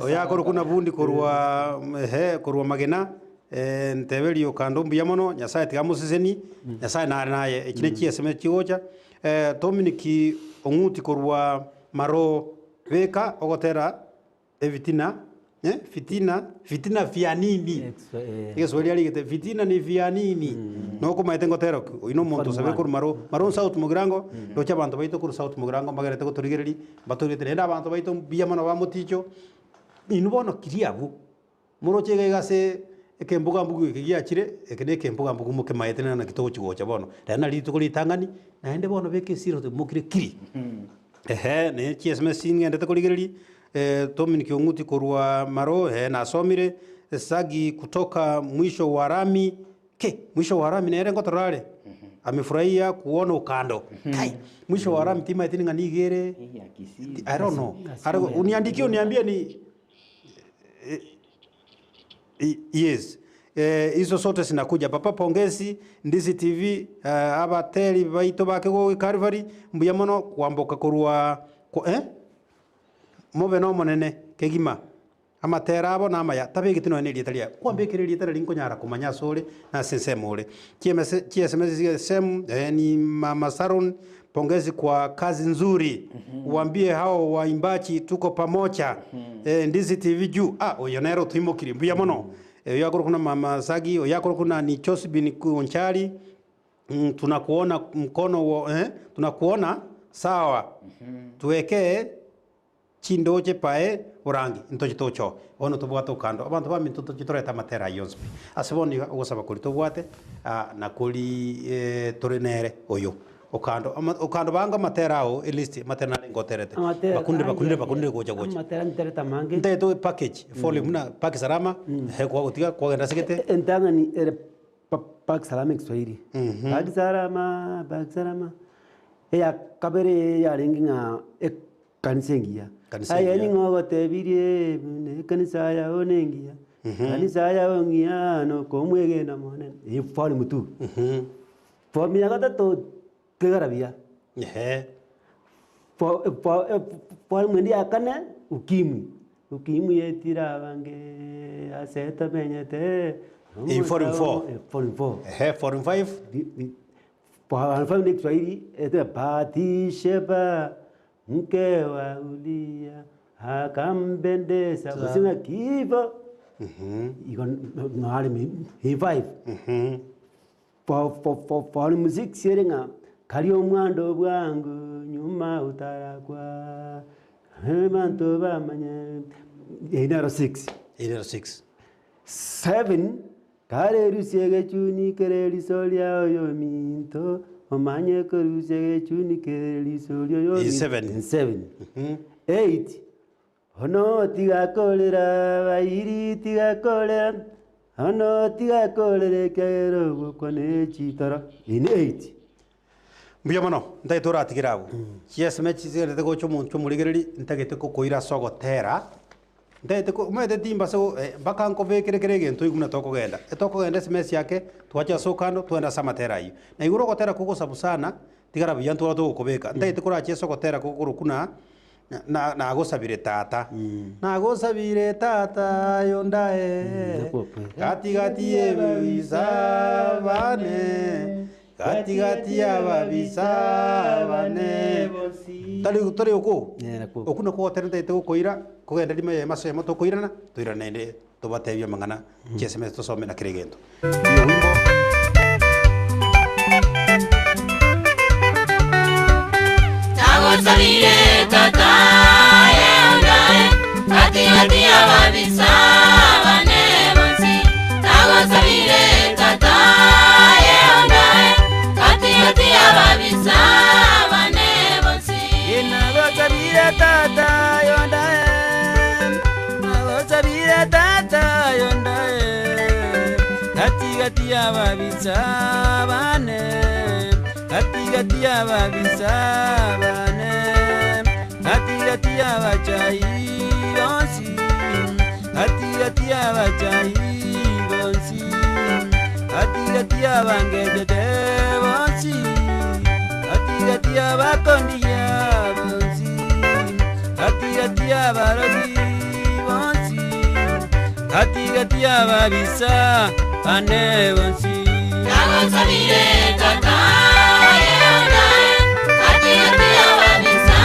I: oyakoro kuna bundi korwa magena ntebeli Okando mbuyamono nyasaye tigamusiseni nyasaye naye ekine kieseme kigocha Dominic onguti korwa maro beka ogotera evitina fitina vya nini swali aligete fitina ni vya nini noko maite ngotero ino muntu sabe kur maro South Mugirango docha bantu baito kur South Mugirango magarete ko turigeri baturite nenda bantu baito biyamana ba muticho inubono kiriabu muro chega igase Ekembugambugu kigiachire ekene Ekembugambugu muke maite na kitogo chigocha bono dana lito kuli tangani naende bono beke siro mukire kiri ne chiesme singe ndete kuligeri Dominic onguti korwa maro nasomire sagi kutoka mwisho wa rami mwisho wa rami nere ngotorale amefurahia kuona Okando kai mwisho wa rami tima itinga nigere I don't know uniandikie uniambie ni yes hizo sote zinakuja papa pongezi Ndizi TV abateri baito bake go Calvary mbuyamono kwamboka korwa mobe no monene kegima amatera abo namaya tabegitino ne litalia kwambekere litala linkonyara kumanya sole na sensemole chieseme sem ni mama Saron pongezi kwa kazi nzuri uambie hao waimbaji tuko pamoja Ndizi TV juu oyonero tuimokiri mbuya mono yakoro kuna mama Sagi yakoro kuna ni Chosbin Kunchari tunakuona mkono tunakuona sawa. Tuwekee chindoche pae urangi ntochi tocho ono tubwate Okando abantu bami tutoreta matera yonspi asiboni ogosaba kuri tubwate na kuri torenere oyo Okando banga matera ao list matera ngoterete bakunde goja
J: matera ntereta mange
I: nteto package folio muna package salama he kwa utiga kwa genda sikete
J: entanga ni package salama Kiswahili package salama ya kabere ya ringinga kanisengia aya ni ngogo tebirie kanisa ya onengia kanisa ya ongia no komwege na mone ifali mutu formia kata to kegarabia for mwendi akane ukimwi yetira bange aseta benyete
I: foreign 5
J: kwa family Kiswahili ete pati sheba mke wa ulia hakambendesa kusina kivo iko ngali hi5 for music serenga kali omwando bwangu nyuma utarakwa hemanto bamanye
I: 806
J: 7 kare rusiege chuni kere lisolia yo minto omanye korusege chuni kere lisolia yo 7 8 hono tiga kolera bairi tiga kolera hono tiga kolera kero bokone chitara in 8
I: mbuya mono ndai tora tigirabu yes mechi zere go chomuntu muligereri ntagete ko koira sogotera ndete ko mwete timba so bakanko vekere gento iguna tokogenda sms yake twacha Okando twenda samatera iyo na iguro gotera kugo sabusana tigarabu yantu watu gukobeka ndete kora cheso gotera kuguru kuna na agosabire tata yondae gati ebisa bane gati ababisa bane tari uko okuna ko tena te ko koira ko genda dime maso moto koirana toirana ende to batebya mangana cheseme to some na kiregento iyo wimbo
D: Tagosabire tata yondae gati ababisa bane bonsi tagosabire tata yondae gati ababisa bane bonsi
E: Nagosabire tata yondae nagosabire tata yondae gati ababisa bane gati ababisa bane gati abachai bonsi gati abachai bonsi gati abangeje bonsi gati abakondia bonsi gati abarogi bonsi gati ababisa bane bonsi
D: Tagosabire tata yondae gati ababisa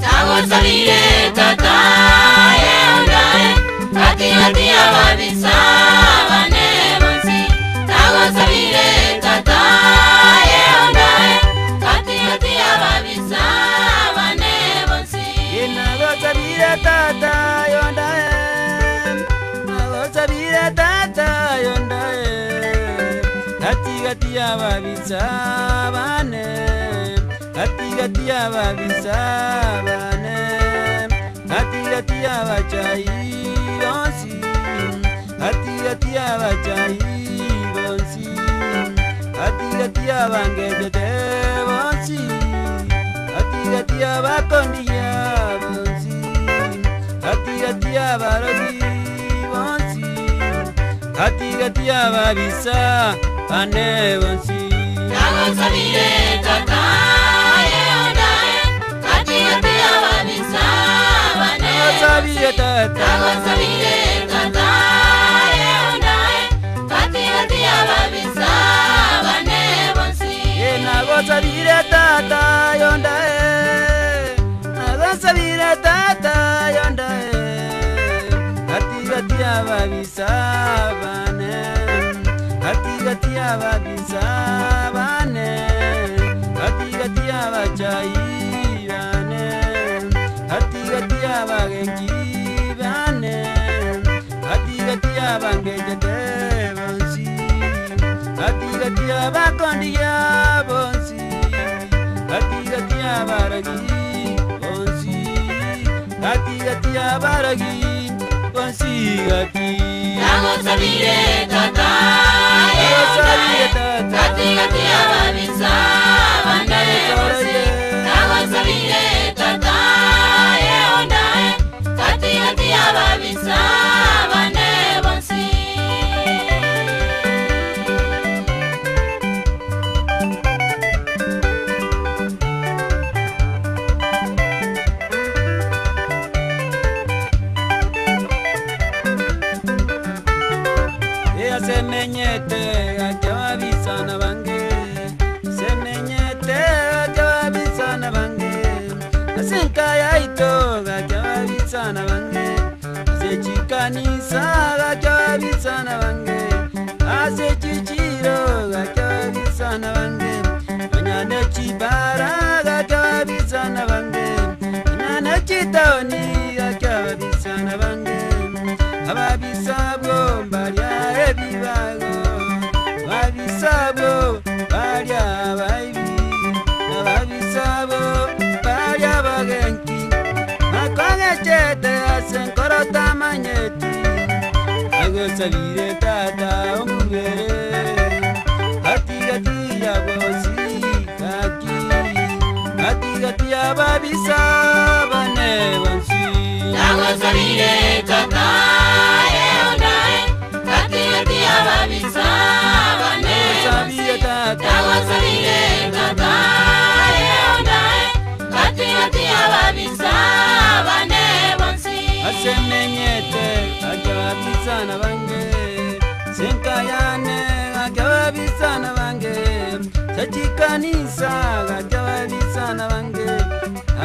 D: Tagosabire tata yondae gati ababisa bane bonsi tagosabire tata yondae gati ababisa bane bonsi
E: nagosabire tata yondae nagosabire tata yondae gati ababisa bane gati ababisa bane gati abachai bonsi gati abachai bonsi gati abangeje bonsi gati abakondia bonsi gati abarogi bonsi gati ababisa bane bonsi
D: Tagosabire tata yondae gati ababisa bane
E: nagosabire tata
D: Tagosabire tata yondae gati ababisa bane bonsi
E: nagosabire tata yondae Gati ababisa bane gati abachai bane gati abagengi bane gati abangejete bonsi gati abakondia bonsi gati abaragi bonsi gati abaragi bonsi gati
D: Nagosabire tata Gati ababisa bane bonsi Nagosabire tata yeondae Gati ababisa bane bonsi
E: Semenyete akabisana bange Semenyete akabisana bange Asenkaya ito akabisana bange Asechikanisa akabisana bange Asechichiro akabisana bange Anyane chibara akabisana bange Anyane chitaoni akabisana bange Ababisabwo mbalia ebibago Ababisabwo balia baibi Ababisabwo balia bagenki Makonge chete asenkoro tamanyeti Agosabire tata omubere Gati ya bosi Gati ababisa bane bonsi
D: Nagosabire tata yeondae Gati ababisa bane bonsi Nagosabire tata yeondae Gati ababisa bane bonsi
E: Asemenyete akababisana bange Senkayane akababisana bange Sachikanisa akababisana bange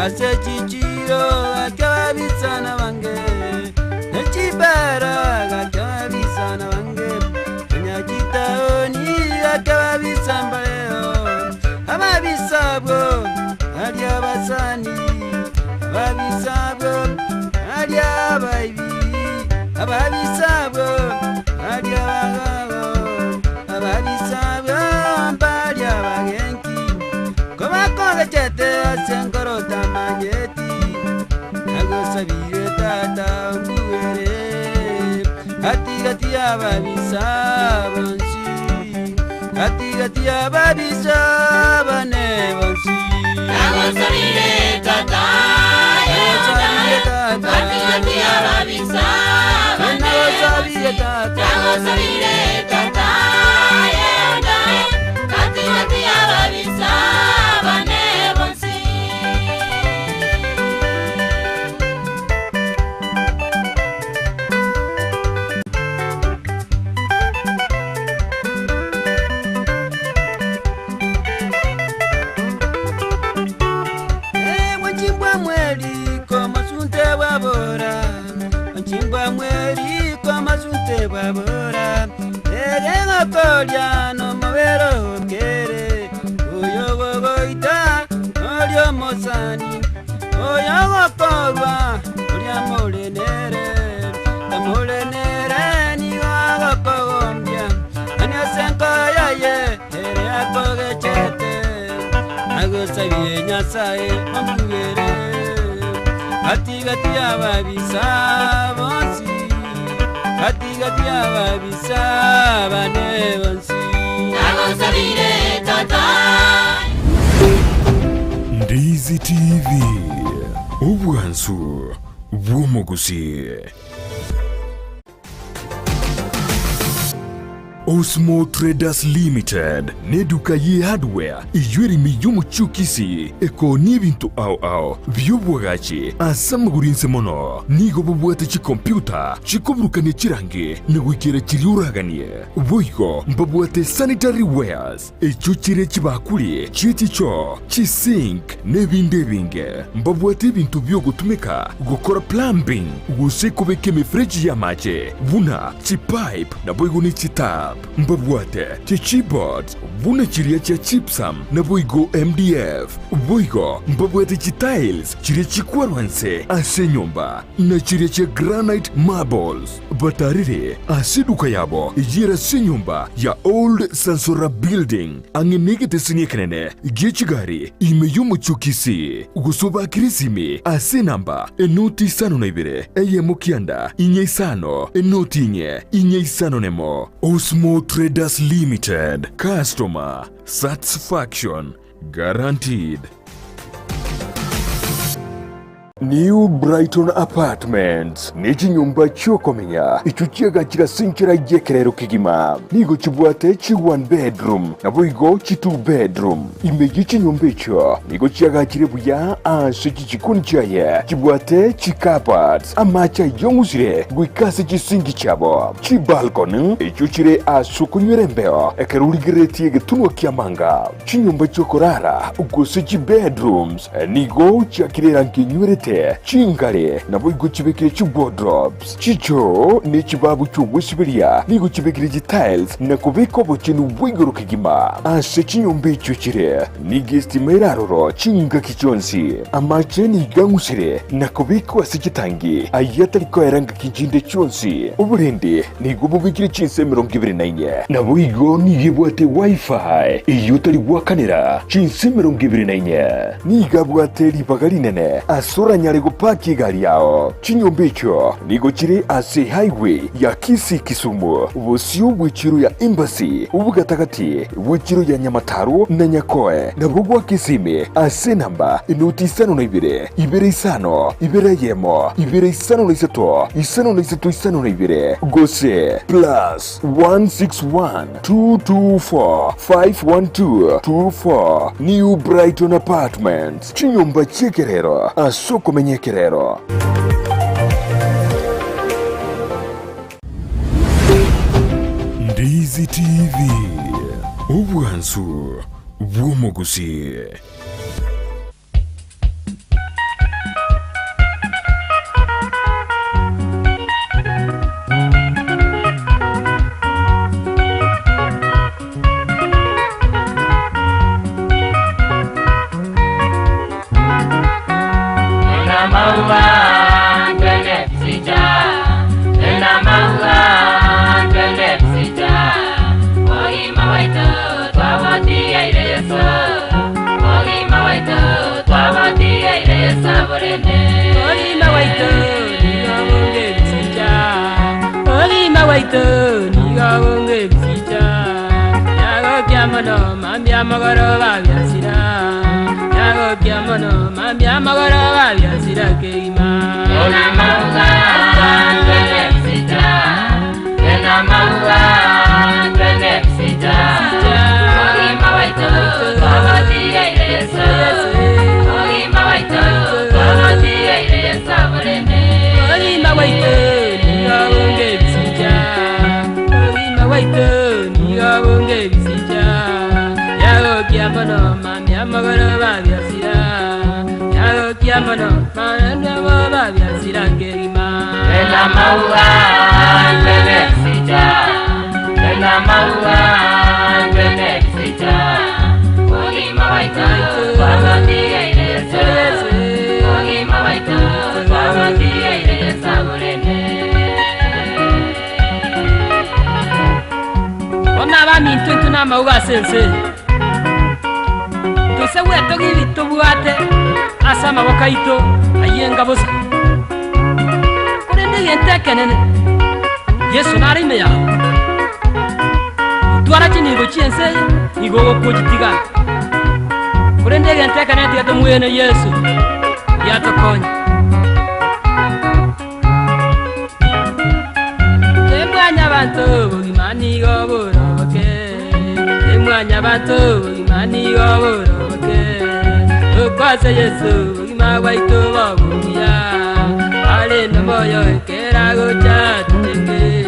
E: Asechichiro akababisana bange Nechibara akababisana bange Nyachitaoni akababisambaleyo Ababisabwo ali abasani Ababisabwo ali abaibi Ababisabwo ali abagago Ababisabwo mbali abagenki Kobakonge chete asenkoro tamanyeti Nagosabire tata mbuere Gati ababisa bonsi Gati ababisa bane bonsi
D: Nagosabire tata yeondae Gati ababisa bane bonsi Nagosabire tata yeondae Gati ababisa bane bonsi
E: Mwachimbwa mweli kwa masunte wabora Mwachimbwa mweli kwa masunte wabora Egenga kolya no mabero kere Oyo gogoita olyo mosani Oyo gokorwa olya molenere Molenere ni wagokogombya Anya senkaya ye ere akogechete Nagosabire nyasaye omubere Gati ababisa bonsi Gati ababisa bane bonsi
D: Nagosabire tata
A: Ndizi TV Obwansu bw'omugusi. Osmo Traders Limited neduka ye hardware ijweri miyomu chukisi eko n'ibintu ao by'ubwagaci asamugurinse mono nigo bubwate ci computer cikoburukanye cirange nagwikira ciriuraganie boygo mbabwate sanitary wares eco cire cibakuli citi co cisink n'ebindi binge mbabwate ibintu byo gutumika gukora plumbing guse kubeka imifereji y'amazi buna cipipe na boygo n'icita mbabwate chichibot buna chiria cha chipsam na boigo MDF boigo mbabwate chitiles chiria chikwarwanse ase nyumba na chiria cha granite marbles batarire ase duka yabo yera se nyumba ya old Sansora building angenegete siniekenene gichigari imeyumu chukisi gusoba kirisimi ase namba enoti sano na ibere eye mukianda inye isano enoti inye isano nemo Osmo Traders Limited. Customer satisfaction guaranteed. New Brighton Apartments niki nyumba chokomenya ichuchiaga chira sinchira yekerero kigima nigo chibwate chi 1 bedroom na boigo chi 2 bedroom imeji chi nyumba icho nigo chiaga chire buya ase chichikuni chaye chibwate chi carpets amacha yongusire guikase chi singi chabo chi balcony ichuchire asukunywere mbeo ekeruli greti getunwa kiamanga chi nyumba chokorara ugose chi bedrooms nigo chakirera nkinywere chingare na boigo chibekire chi wardrobes chicho ni chibabu chubusibiriya nigo chibekire chi tiles na kubeko bochinu bwigoro kigima ase chinyombe chuchire ni gestimera roro chinga kichonsi amache ni gangusire na kubeko ase chitangi ayatari ko eranga kijinde chonsi uburende nigo bubikire chinse 24 na boigo ni yebwate wifi iyutari bwakanira chinse 24 ni gabwate libagarinene asura nyarego paki gari yao chinyombe icho nigo chiri ase highway ya Kisumu ubusio bw'ichiro ya embassy ubugatakati bw'ichiro ya Nyamataro na Nyakoe na bugwa Kisime ase namba inoti isano na ibere isano ibere yemo ibere isano na isano na ibere gose plus 161 224 512 New Brighton Apartments chinyomba chekerero asoko menyekerero. Ndizi TV ubwansu bw'umugusi.
E: Sense Tuse weto gilito buate asama wakaito ayenga bosa Kurende yente kenene Yesu nari meya Tuara chini go chiense igo kojitiga Kurende yente kenene yato muene Yesu yato konya Temanya bantu imani go boroke Mwanya bato imani goboroke Ukwase Yesu imawa ito wabuya Ale no moyo ekera gocha tenge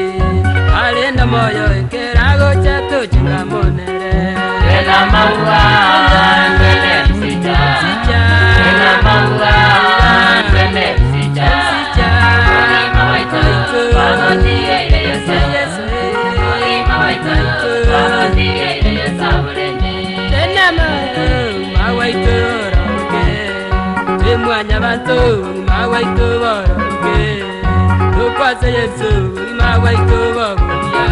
E: Ale no moyo ekera gocha tuchinga monere Ela maua Nene sija Ela maua Nene sija Imawa ito Wabuya Yesu Imawa
D: waitu twabatire ile saburene
E: tenama mawaitu roke temwanya bantu mawaitu boroke tukwase Yesu mawaitu bobuya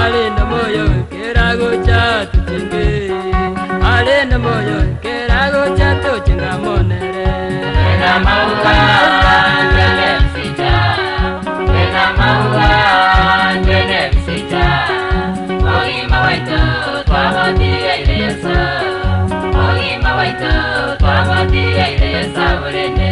E: alenda moyo kerago cha tuchenge alenda moyo kerago cha tuchenga monere
D: na maua twende msita na maua twende msita Ogima waitu twabatire ile Yesu Ogima waitu twabatire ile saburene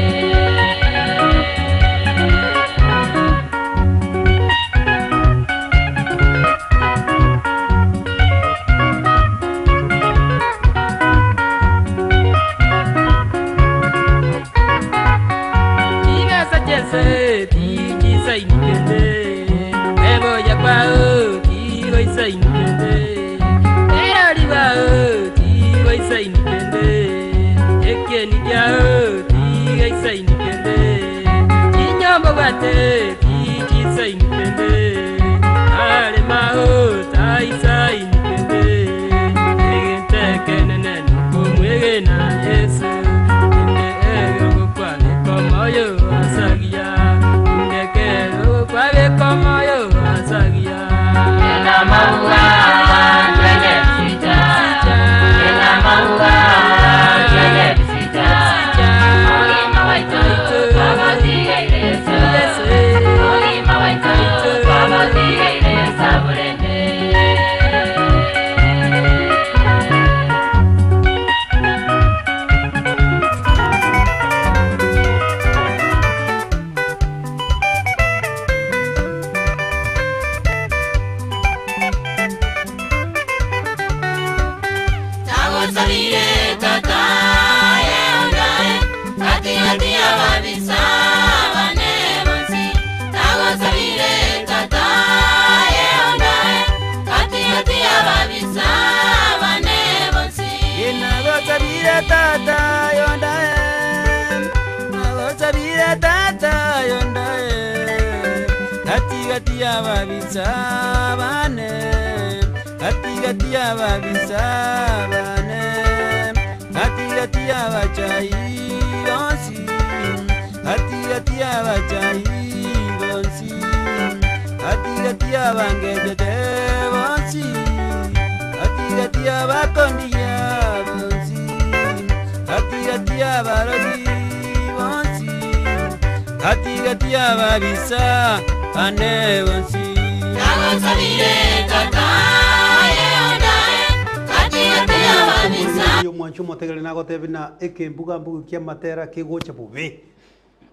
G: Ekembugambugu Kiabateri kigocha bubi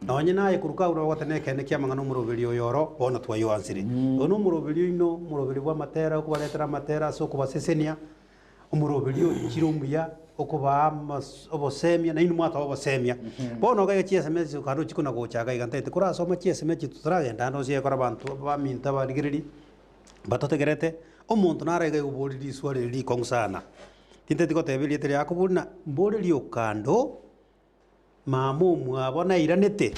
G: nonye naye kuruka uragotene kene kiamangano murubiri oyoro bona twayo ansiri ono murubiri ino murubiri bwa matera ko baletera matera so ko basesenia umurubiri kirumuya okuba obosemia na inu mwata obosemia bona ga SMS karo chikuna gochaga igantete kurasoma SMS tutragenda ndo cie kora bantu baminta barigiriri batotegerete omuntu narega uburiri swari ri kongsana tinte gotebiri tere akubuna mboriri Okando mamu mwabona iranete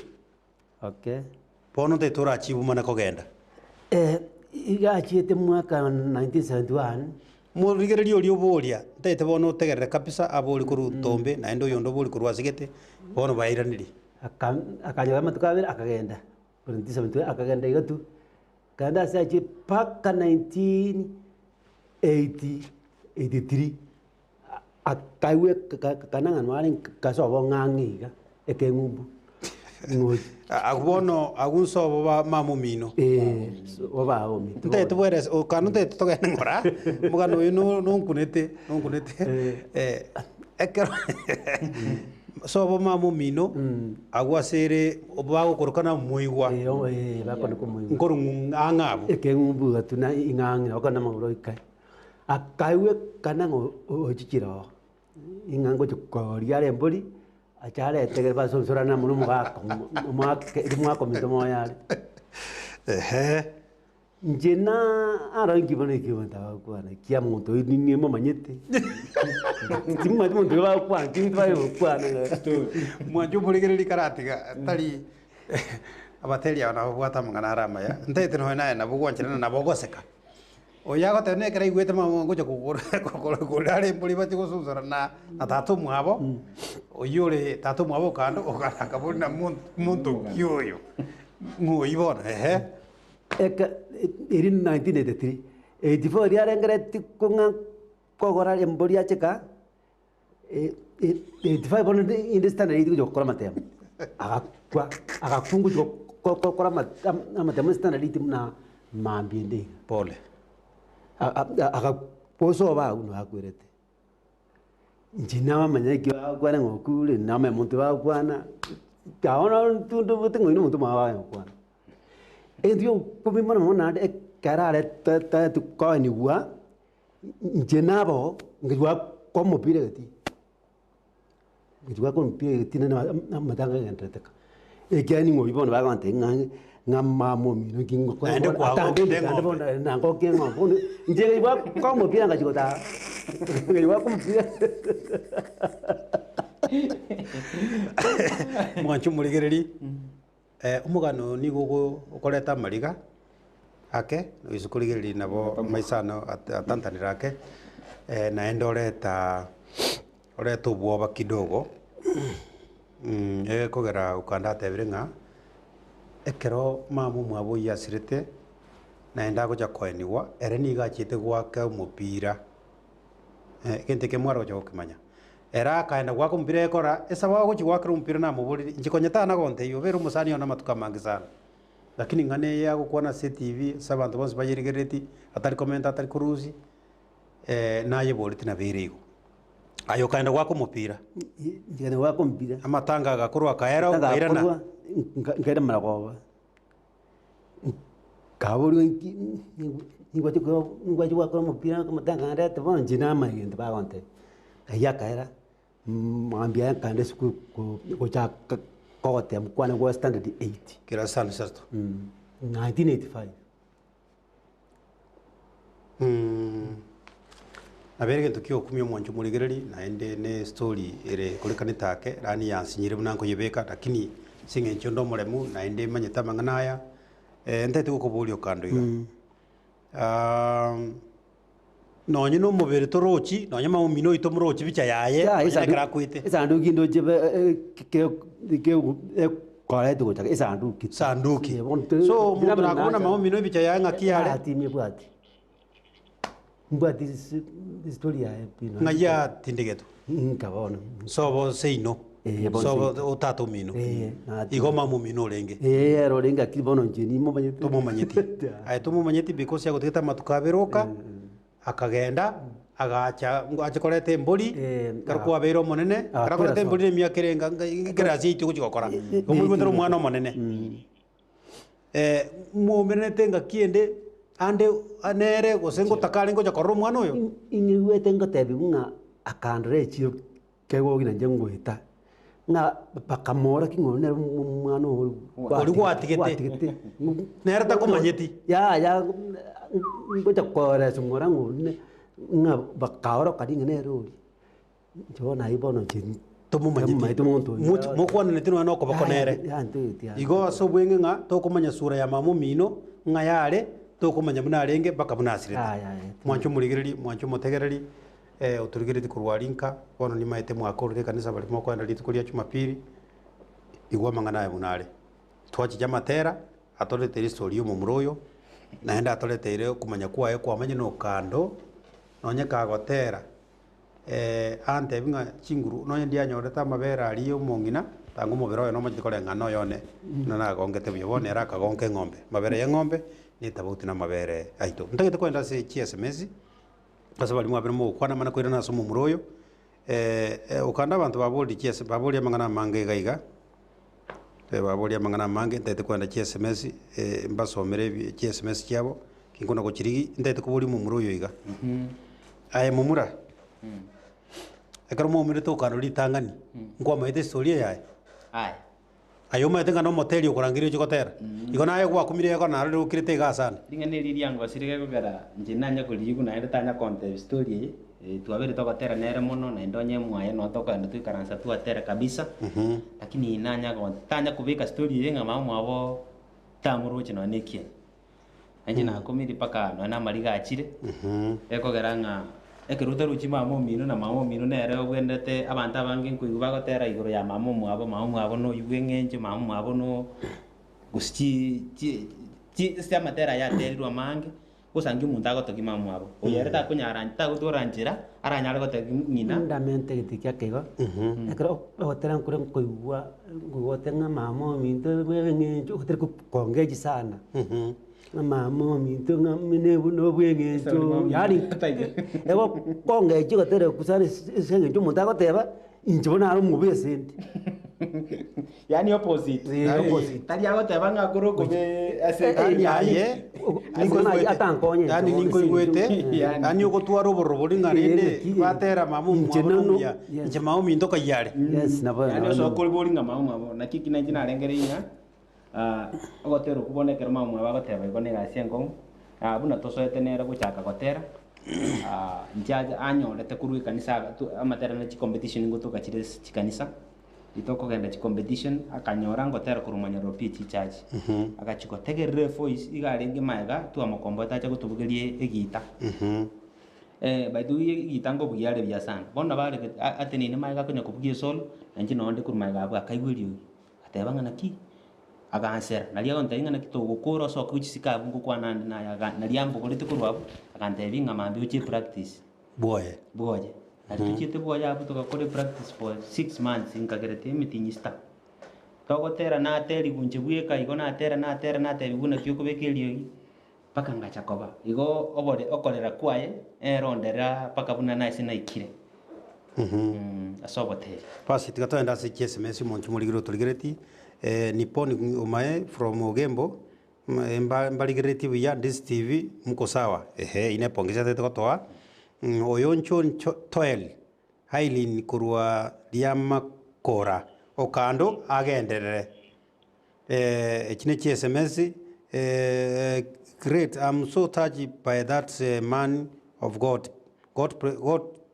J: okay
G: bono te tora chibu mana kogenda
J: igachiete mwaka 1971
G: murigererio rioboria tete bono tegerere kabisa abori kuru tombe na endo yondo bori kuru asigete bono bairaniri
J: akanya matukabira akagenda 1971 akagenda igatu kanda sachi paka 1983 akaiwe kanangan waring kasobo ngangiga ekengumbu ngoji
G: agubono agunso baba mamumino
J: baba omi
G: ndete bweres Okando ndete togene ngora mugano uyu nonkunete ekero sobo mamumino agwasere obago korokana muigwa
J: bakona ko muigwa
G: ngoro ngangabo
J: ekengumbu gatuna ingangi okana maguro ikai akaiwe kanango ochichiro ingango chukori ale mboli achale tege baso sorana muno mugako mwako mitomo yale njena arangi bane kibanda kwa na kia muntu ni mamanyete timma muntu ba kwa kimba kwa na
G: mwanjo buligeri karatiga tari abateli ana bwata mangana rama ya ndete no na bugwanchana na bogoseka
I: oya gotene kera igwete mama ngoja kugura mburi bati gusuzura na tatu mwabo oyure tatu mwabo kando okaraka bona muntu kyoyo ngoibona
J: eka iri 1983 84 yarengere tikunga kogora mburi acheka 85 bono indi standard iti kujokora matemo akakungu kukora matemo standard iti na mambiende
I: pole
J: akaposo ba uno akwirete njina wamanya ikiwa kwana ngokule nama muntu wa kwana kaona tundu butingo ino muntu mawa kwana endio pomimana mona karare ta ko ni wa njenabo ngwa komo pire gati ngwa komo pire gati na matanga ngenteka ekani ngo ibona ba kwante ngama momi no kingo ko atande na ko kengo bono nje ngwa komo pire ngachikota ngwa komo pire
I: mwanchu muligereri umugano ni gogo ukoreta mariga ake isukuligereri nabo maisano atantanira ake naenda oreta ubwoba kidogo kogera ukanda tebirenga ekero mamu mwabo yasirete naenda goja koeniwa ere niga chite gwaka umupira kente ke mwaro jo kimanya era kaenda gwaka umupira ekora esaba gochi gwakira umupira na muburi njikonyeta na gonte yo bero musani ona matuka mangi sana lakini ngane ya kuona CTV sabantu bonse bayirigereti atari komenta atari kuruzi naye boliti na birigo ayo kaenda gwaka umupira
J: njikana gwaka umupira
I: amatanga agakuru akaera ukairana
J: ngaira maragoba kaburi ngwati gwaka umupira kamatanga ngare tabona njina magende bagonte kaya kaera mwambia kande siku ko kote mkwana kwa standard 8
I: kila sana certo
J: 1985
I: aberege tukio kumyo mwanju muligereri naende ne story ere kulikane take rani yansinyire munanko yebeka lakini singe nchondo mulemu naende manyeta manganaya ndete ukobulio kando iga nonye no mubere torochi nonye ma umino ito murochi bicha yaye nekara kwite
J: isanduki ndo jebe ke kwaleto gocha isanduki
I: so mundu nakona ma umino bicha yaye ngakiyale
J: ati mebwati mbwati story yaye pino
I: ngaya tindigeto
J: nkabona
I: so bo seino so bo utato mino igoma mu mino lenge
J: ro lenga kibono njeni mo manyeti
I: tumo manyeti because ya guteta matukaberoka akagenda agacha achikorete mburi karukwa bero monene karakorete mburi mia kerenga grazi itu gukora umugundero mwana monene mumenete ngakiende ande anere gosengo takale ngoja korro mwana oyo
J: inyiwete ngotebi nga akandre chiro kego gina njengweta nga bakamora kingone mwana oyo
I: uri gwatigete nera takomanyeti
J: ya ngoja kora sumora ngone nga bakawro kadinga nero jona ibono chin
I: tomumanyeti mukwana netino no ko bakonere igo so bwenge nga tokomanya sura ya mamu mino nga yale tokomanya munarenge baka munasirete mwancho muligereri mwancho motegereri uturigereti kurwarinka bono ni maite mwakorere kanisa bali mokwanda litukulia Jumapili igwa mangana ya munare twachi jamatera atolete history yo mumuroyo naenda atoleteire kumanya kwaye kwamanye no Okando nonye kagotera ante binga chinguru nonye ndia nyoreta mabera aliyo mongina tangu mubero no mujikole ngano yone nana gongete biyobone era kagonke ngombe mabere ya ngombe ni tabuti na mabere aito ntagete kwenda se SMS basa bali mwabere mo kwana mana kwira naso mumuroyo Okando abantu baboli chiese baboli mangana mange gaiga baboli mangana mange ntete kwenda SMS mbasomere SMS cyabo kinkona ko kirigi ntete kubuli mumuroyo iga aye mumura ekaro mumure to Okando litangani ngwa maite story yaye ayo maite ngano moteli okorangire chikotera iko naye gwa kumire yako na rero kirete ga sana
K: ingene liliango sirike kugara njinanya kuligu na ende tanya content story tuabere tokotera nere muno na ndonye mwaye no tokanda tuikaransa tuatera kabisa lakini inanya ko tanya kubika story yenga mama abo tamuruche no nekie anje na komiri paka no na mariga achire ekogera nga ekeruta ruchi mama mino na mama mino nere obwendete abantu abange nkuiguba gotera igoro ya mama mwabo no yugwengenje mama mwabo no gusti sia matera ya terirwa mange usangi umuntu agotoki mama mwabo oyereta kunyaranta gutoranjira aranyara goteki nyina
J: ndamente gitikia kego ekero ogotera nkure nkuigwa ngugotenga mama minto bwengenje ogotera kukongeji sana mama minto ngamine no bwengenje yari ego kongeji gotera kusana sengenje umuntu agoteba injibona ari mubesende
K: yani opposite tari agoteba ngakuru kube
I: aye
J: atankonye
I: yani ningo igwete yani ogotwara oborobori ngarinde batera mamu mwaboya nje mamu minto kayare
J: yes nabo
K: yani osokori bori ngamamu mabo nakiki nanji narengere inga ogotera kubonekera mamu mwaba goteba igone gasia ngong buna tosoete nera guchaka gotera njaja anyorete kuru kanisa amatera na competition ngotoka chire chikanisa itoko genda competition akanyora ngotera kurumanya ropi chichaji akachiko tegerere voice igaringe maiga tu amakombota acha gutubugerie egita by the way egita ngo bugiyare bya sana bona bare ateni ne maiga kunya kubugie solo nanji no ndi kurumaiga abo akaigwirio atebanga naki agansera nalia gonta inga nakitogo koro so kuchisika bungu kwa nandi na ya na liambo kolete kurwabo akantebinga mambi uchi practice boye atuchite boya abu tukakore practice for 6 months inkagerete mitinyista togotera na teri gunje bweka igona atera na tebiguna kyokubekeliyo paka ngachakoba igo obore okorera kwaye rondera paka buna nice na ikire asoboteri
I: pasi tikatoenda se SMS monchi muligiro toligereti niponi umae from Ogembo mbaligereti bya Ndizi TV mko sawa inepongeza tete kotoa oyoncho toel hailin kurwa diama kora Okando agenderere ekine SMS great, I'm so touched by that man of God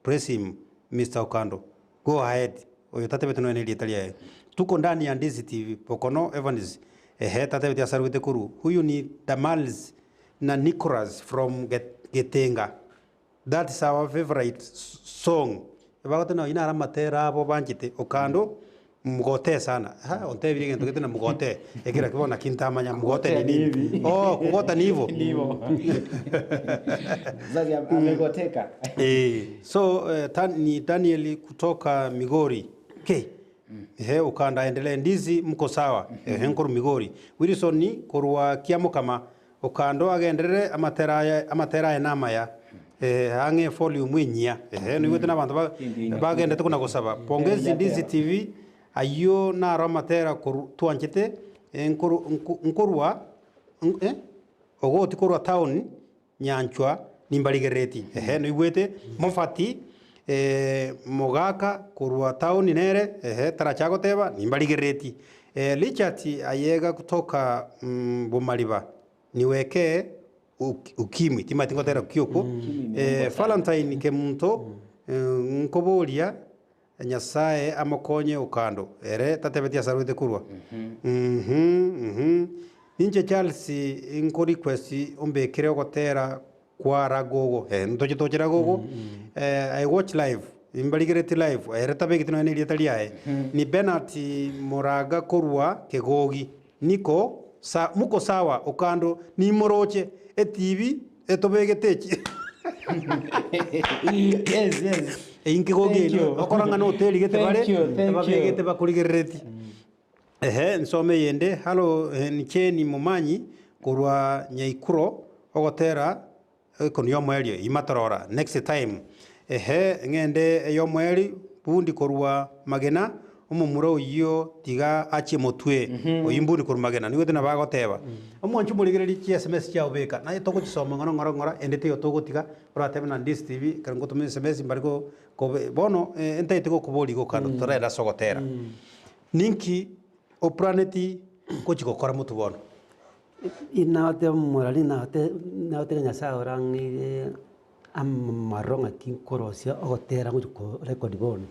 I: bless him Mr. Okando, go ahead oyo tatebeto no neli italia tuko ndani ya Ndizi TV Pokono Evans tatebeto asarwite kuru huyu ni Damals na Nicholas from Getenga. That is our favorite song. Ebagote no ina ramatera abo banjite Okando mugote sana. Ontebiri ngento ketena mugote. Ekira kibona kintamanya mugote ni nini? Kugota ni hivyo.
K: Zazi amegoteka.
I: So ni Daniel kutoka Migori. Okay. Ukanda endelee Ndizi mko sawa. Nkuru Migori. Wilson ni kurwa kiamo kama Okando agenderere amatera ya nama ya hange volume nyia niwe tena bantu bagenda tukuna gusaba pongezi Ndizi TV ayo na ramatera tuanchete nkorwa ogoti korwa town nyanchwa nimbaligereti niwete mofati mogaka korwa town nere tarachago teba nimbaligereti lichati ayega kutoka Bomaliba niweke ukimwi timati ngotera kyoko Valentine kemunto nkobolia nyasaye amakonye Okando tatebetia sarwite kurwa inje Charles inko request ombekere gotera kwa ragogo ntochira gogo I watch live imbaligerete live tabegitino ene lietalia ni Bernard Moraga kurwa kegogi niko muko sawa Okando ni moroche TV etobegetechi yes inkigoge okoranga no hotel gete bare babegete bakurigereti nsome yende halo nicheni mumanyi kurwa nyaikuro ogotera kono yomwelio imatorora next time ngende yomweli bundi kurwa magena umumuro iyo tiga achi motwe oyimbuni kurumagena niwe tena bagoteba omonchu muligereri chi SMS cha obeka na itoko chisoma ngora endete yotogo tiga oratebe na Ndizi TV karango tume SMS mbariko kobe bono entaite ko kuboli go kando torera sogotera ninki opraneti ko chiko kora mutu bono
J: inate morali naate nyasa orangi amaronga kinkorosia ogotera nguko record bono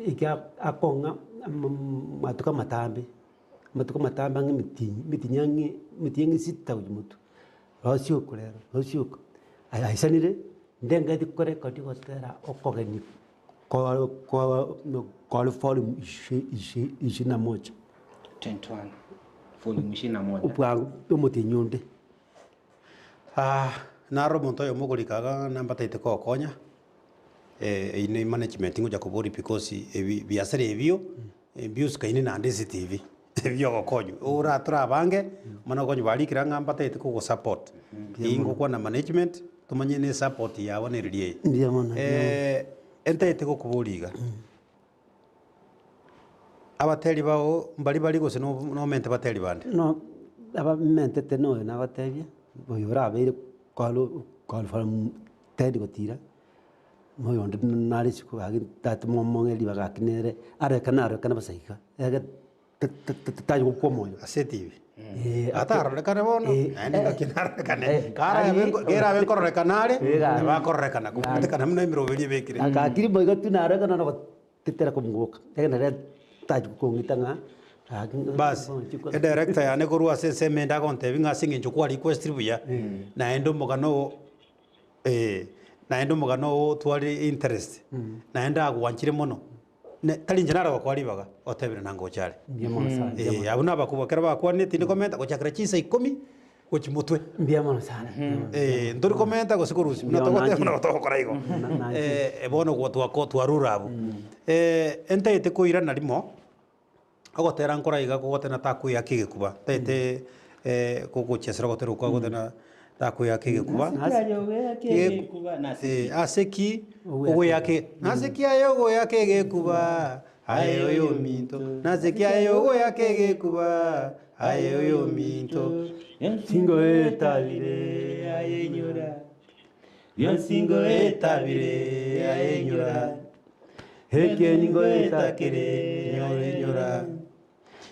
J: ikia akonga matuka matambe ange mitinyangi sita ujumutu Rosioko rero, rosioko. Aisanire ndenga dikore kati gotera okogeni. Kwa volume 21.
K: 21. Volume 21.
J: Upwa umuti nyunde.
I: Naro muntu yo mugurikaga namba taite ko konya ine management nguja kuburi because biasere ebio bius kaine na Ndizi TV ebio gokonyu ora trabange mana konyu balikira ngamba taite ko support ingo kwa na management tumanye ne support yawo ne ririe
J: ndia mona
I: entaite ko kuburiga abateri bao mbali gose no mente bateri bande
J: no aba mente teno na batebia boyora abere kwalo falam tedi gotira moyo onde nari siku agi tat momongeli bagakinere arekana basaika ega tayo ko moyo
I: asetivi ataro kana bono andi gakinara kana kara gera ben korre kanare ba korre kana ko kana mno imiro beli bekire
J: akakiri boy gatunara kana no titera ko ngoka ega nare tayo ko ngitanga
I: bas e director ya ne korua se menda konte binga singi chukwa request buya na endo mogano twali interest na enda agwanchire mono ne tali njanara bakwali baga otebire nango chale abuna bakubakera bakwani tindi komenta ko chakra chisa 10 ko chimutwe
J: mbiamono sana
I: nduri komenta ko sikurusi na to koraigo bono ko twarurabu ente ite ko ira narimo agotera nkora iga kugotena taku ya kigikuba tete kuguchesera gotera ukagotena taku ya kigikuba aseki ugo yake naseki ayo yake gikuba ayo yo minto naseki ayo yake gikuba ayo yo minto
J: singo etabire ayenyura
I: singo etabire ayenyura
J: hekeningo etakere
I: nyora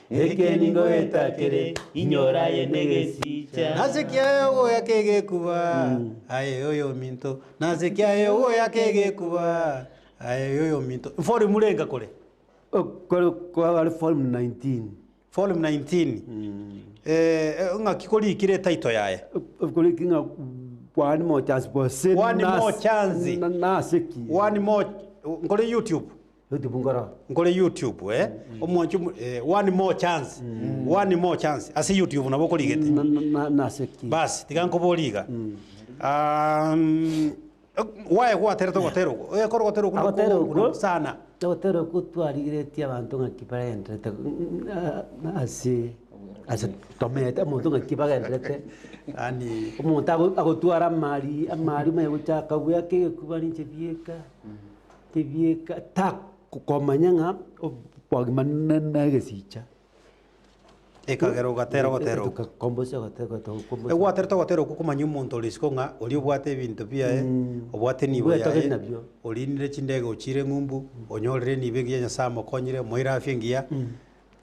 J: hekeningo etakere inyora yenegesicha
I: nasekia yo yakege kuba ayo yo minto nasekia yo yakege kuba ayo yo minto for mulenga kole
J: kwa form 19
I: form 19 ngakikoli kire title yaye
J: kole kinga one more chance na seki
I: one more ngole YouTube
J: ngora
I: ngole YouTube omonchu one more chance asi YouTube nabo koligete
J: na seki
I: bas tiganko boliga wae kwa terto kuno sana
J: gotero kutwarigireti abantu ngakiparendete asi tomete muntu ngakiparendete
I: ani
J: umuntu agotwara mari me guchaka buya ke kubani chebieka ta kukomanya pagmanana gesicha
I: ekagero gotero
J: kombosa
I: gotero kukumanya umuntu lisiko nga oli obwate ebintu bia obwate nibo ya olinire chindego chire ngumbu onyorere nibe ngiya nyasamo konyire moira afengia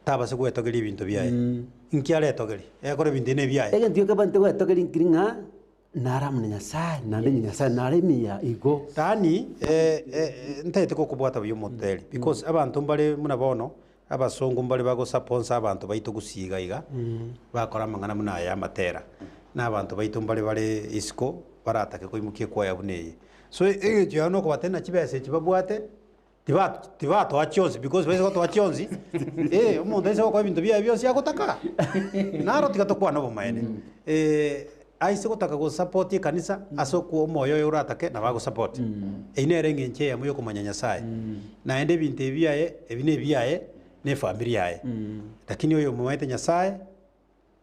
I: tabase gwetogeri ebintu bia nkiare etogeri ekore bintu ne bia
J: ege ntio kabante gwetogeri nkiringa naramune nyasaye nande nyasaye naremia igo
I: tani ntete ko kubwata byo moteli because abantu mbale muna bono abasongo mbale bago sponsor abantu baito gusiga iga bakora mangana muna ya matera n'abantu baito mbale bale isco baratake ko imukie kwa yabuneye so ejo no ko batena kibese kibabwate tibato achonzi because bese ko achonzi umuntu ese ko ibintu bya byose yakotaka naro tikatokwa nabo maene aise gutaka go support kanisa asoku moyo yo uratake na bago support einere ngenche ya muyo kumanya nyasaye na ende binte biaye ebine biaye ne familia yae lakini oyo mumaite nyasaye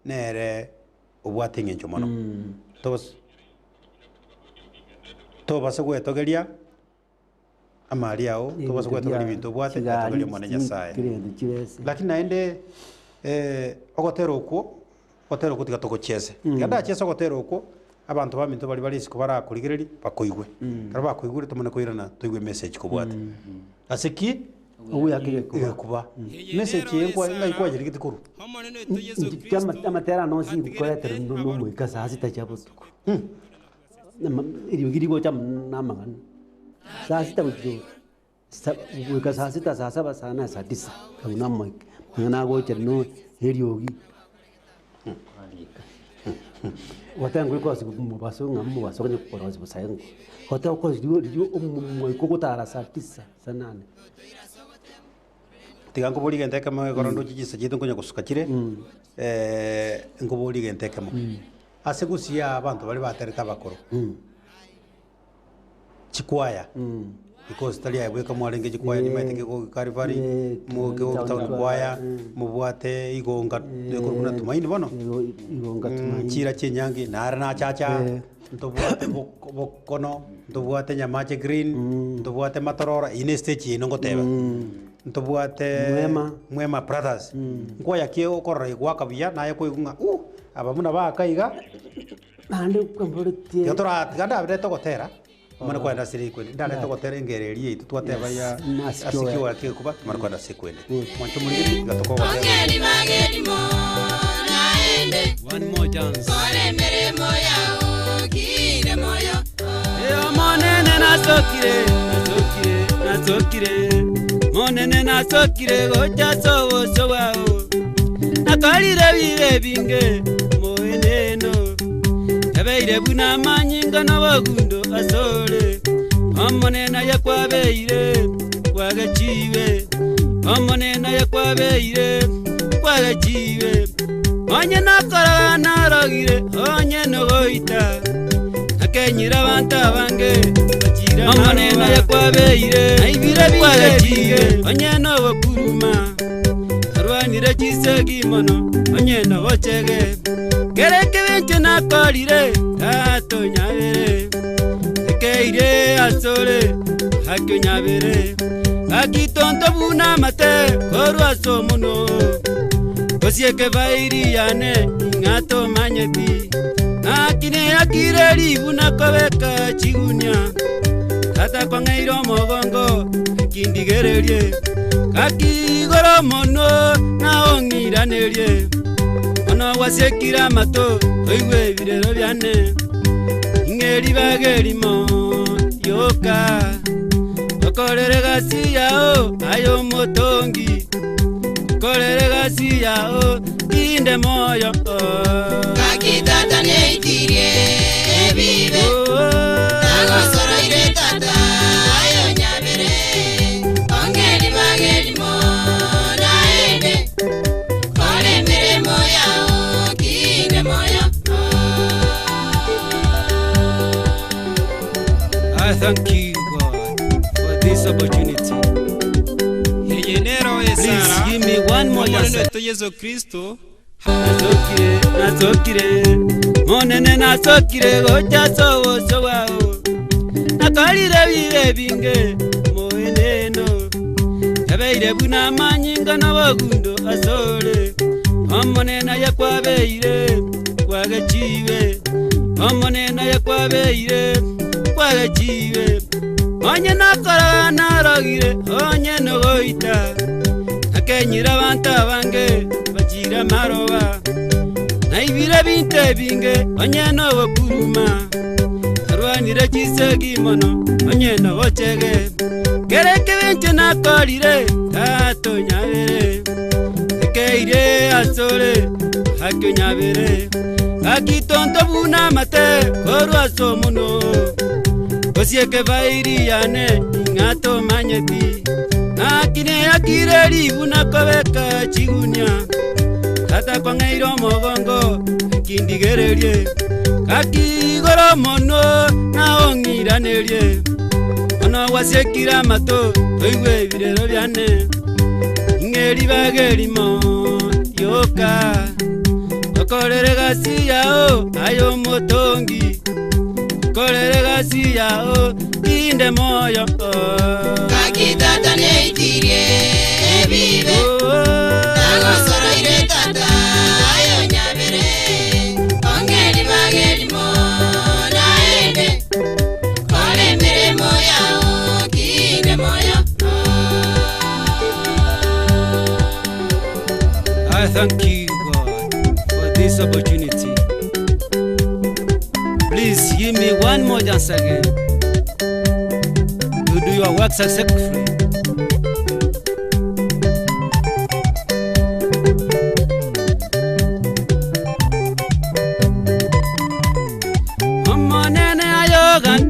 I: nere ubwate ngencho mono tobase gwetogeria amali yao tobase gwetogeria bintu bwate gwetogeria mwana nyasaye lakini na ende ogotero uko otero kutika tokocheze kada chese ogotero uko abantu baminto bali isiko barakurigireri bakoigwe kara bakoigure tumone koirana toigwe message kubwate asiki
J: uyakige
I: kuba message yengwa ngayikwaje ligikuru
J: amatera no si koletero no mwika saa sita chabutuko iri girigo cham namangana saa sita bujo mwika saa sita saa saba sana saa tisa kuna mwika ngana go cherno heriogi Watangu liko sibubaso ngamu baso kwenye kukora sibusayengo. Hotel kwa liyo umukukutara saa 9 saa 8.
I: Tiga ngobori genteke mo gorondo jiji sajitu kunya kusukakire ngobori genteke mo ase gusia abantu bari batereta bakoro chikwaya because tali aibwe kamwarenge chikwaya ni maiteke go karivari mu go town kwaya mu bwate igonga kuruna tumaini bono
J: igonga tumaini
I: chira chenyangi narana chacha ntobwate bokono ntobwate nyamache green ntobwate matorora ine stage ino ngoteba ntobwate mwema brothers ngoya kie okorra igwaka biya naye koigunga abamuna bakaiga
J: nande kwamborete
I: yotora ganda abreto gotera mwana kwenda siri kwende ndane to gotera ingererie itu twateba ya asikiwa kie kuba mwana kwenda sikwende mwancho muri gatoko
H: ongeri mageri mo naende
E: one more chance
H: sore mere moya kire moyo
E: monene nasokire monene nasokire gocha sowo sowao nakalire bibe binge moeneno yabeire buna manyinga nabagundo asole omonena yakwabeire kwagachiwe omonena yakwabeire kwagachiwe onye nakora naragire onye nogoita akenyira abantu abange bakira omonena yakwabeire aibire bigere onye nogokuruma arwanire chisegi mono onye nogochege kereke benche nakorire tato nyabere ekeire asore hakyo nyabere akitonto buna mate korwa somuno kosieke vairi yane ingato manyeti akine akire libuna kobeka chigunya tata kwangeiro mogongo kindigererie kakigoro mono naongiranerie ono wasekira mato oigwe birero byane ingeri bagerimo yoka okorere gasi yao ayo motongi okorere gasi yao inde moyo
H: kakitata neitirie bibe nagosoro ire tata ayo nyabere ongeri bagerimo naende kore mere moya kinde moyo
E: I thank you God for this opportunity. Please give me one more chance.
F: Yesu Kristo
E: Nasokire monene nasokire gocha sowo sowao nakalire bibe binge moeneno yabeire buna manyinga nabagundo asole omonena yakwabeire kwagachiwe omonena yakwabeire kwagachiwe onye nakora naragire onye nogoita akenyira abantu abange bakira maroba naibire binte binge onye nogokuruma arwanire chisegi mono onye nogochege kereke benche nakorire tato nyabere ekeire asore hakyo nyabere akitonto buna mate korwa somuno kosieke vairi yane ingato manyeti akine akire libuna kobeka chigunya tata kwangeiro mogongo kindigererie kakigoro mono naongiranerie ono wasekira mato oigwe birero byane ingeri bagerimo yoka okorere gasi yao ayo motongi okorere gasi yao inde moyo
H: kakitata neitirie bibe nagosoro ire tata ayo nyabere ongeri bagerimo naende kore mere moya kinde moyo
E: I thank you God for this opportunity. Please give me one more chance again to do your work successfully.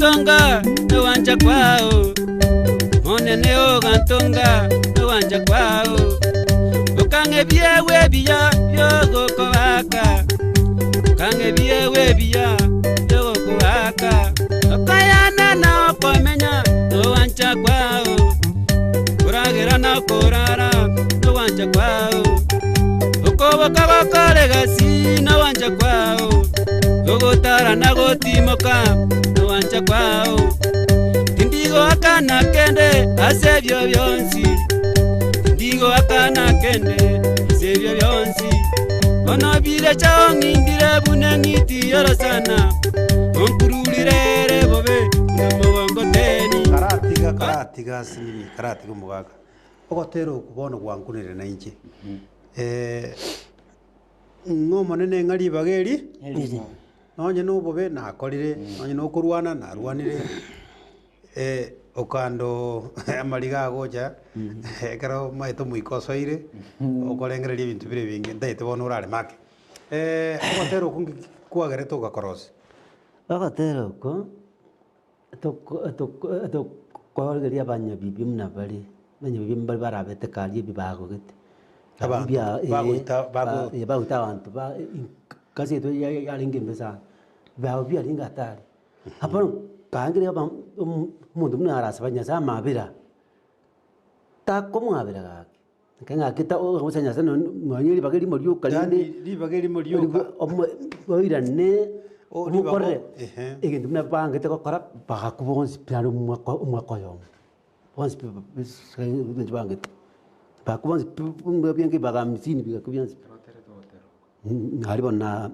L: ogantonga nowanja kwao monene ogantonga nowanja kwao okange byewe biya byogokobaka okange byewe biya byogokobaka okayana na okomenya nowanja kwao kuragera na korara nowanja kwao okoboka bakolegasi nowanja kwao ogotara na gotimoka nowanja kwao tindigo akana kende asebyo byonsi tindigo akana kende asebyo byonsi ono bile chao ngindire bunengiti yoro sana onkurulirere bobe namobongoteni
I: karatiga sinini karatiga mugaga ogotero kubono gwankunire na inche ngomo nene ngari bageri nonye nubobe nakorire nonye nokurwana narwanire Okando amaliga agoja karo maito muikosoire okorengereria bintu bire bingi ndaite bono urare make ogotero kungi kwagere tugakorosi
J: ogotero ko to kogeria banya bibi mna bari banya bibi mbari barabete kali bibago gete baguta abantu ba kasi to yalinge mbesa ba bia linga tari hapo kangire ba mundu mna arasa banya sa mabira ta komo abira ga kenga kita osanya sana mwanyeli bageri morio kalinde
I: li bageri morio
J: oira ne omukorre egintu mna bangete ko kora baga kubonsi piano mwako yo bonsi bangete bakubonsi mbabyange baga misini bikakubyansi haribo na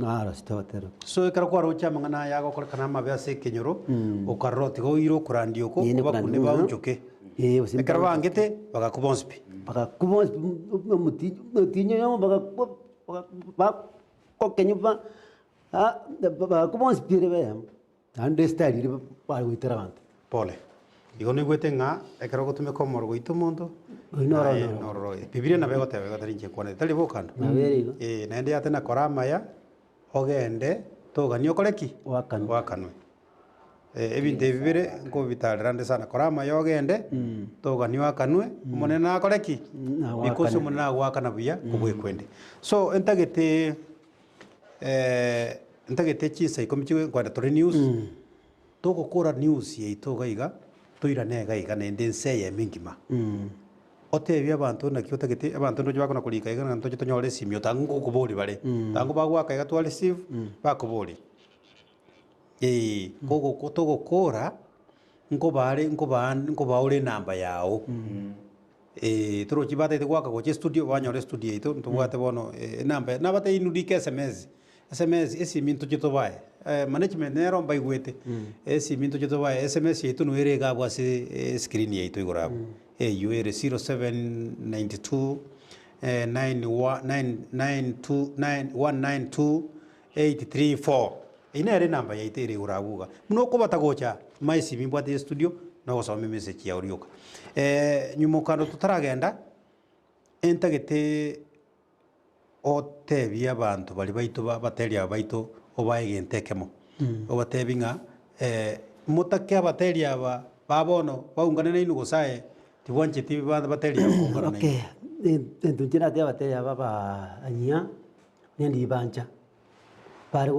J: arastotero
I: so ekara kwa rocha mangana yago kora kana mabya se kenyoro okaroti go iro kurandio ko bakune ba unjoke ekara bangete baga kubonsi mutinyo yo baga ko kenyuba baga kubonsi pirebe ande style ri pa witerant pole igo ni gwete nga ekara go tume komoro go itumondo no Biblia na bego tebe gatarinje kone tali bokando na ende atena korama ya ogende togani okoreki wakanwe ebinte bibire ngo bitarande sana korama ya ogende togani wakanwe monena akoreki bikoso monena wakana buya kubwekwende so entagete chisa ikomichiwe kwanda tore news togokora news ye itogaiga toirane gaiga nende nseye mingima otebya abantu nakyo tagete abantu ndoje bakona kulika igana ntoje tonyore simyo tangu kuboli bare tangu bagwaka iga twa receive bakuboli gogo kotogo kora ngo baure namba yao toro chibata ite gwaka goche studio banyore studio ito ntubwate bono namba nabate inudike sms esi minto chito bae management nero mbai gwete esi minto chito bae sms ito no ere ga bwase screen ito igorabo you are 0792 192 ina ere namba ya itere uraguga muno ko batagocha maisi bimbwate studio no gosoma message ya urioka nyumukando tutaragenda entagete otebia abantu bali baito bateria baito obaegentekemo obatebinga mutake abateria babono baungana inu gosae tibwanche tibi bateria baungana
J: okay entunjina te abateria baba anya ndi banja pare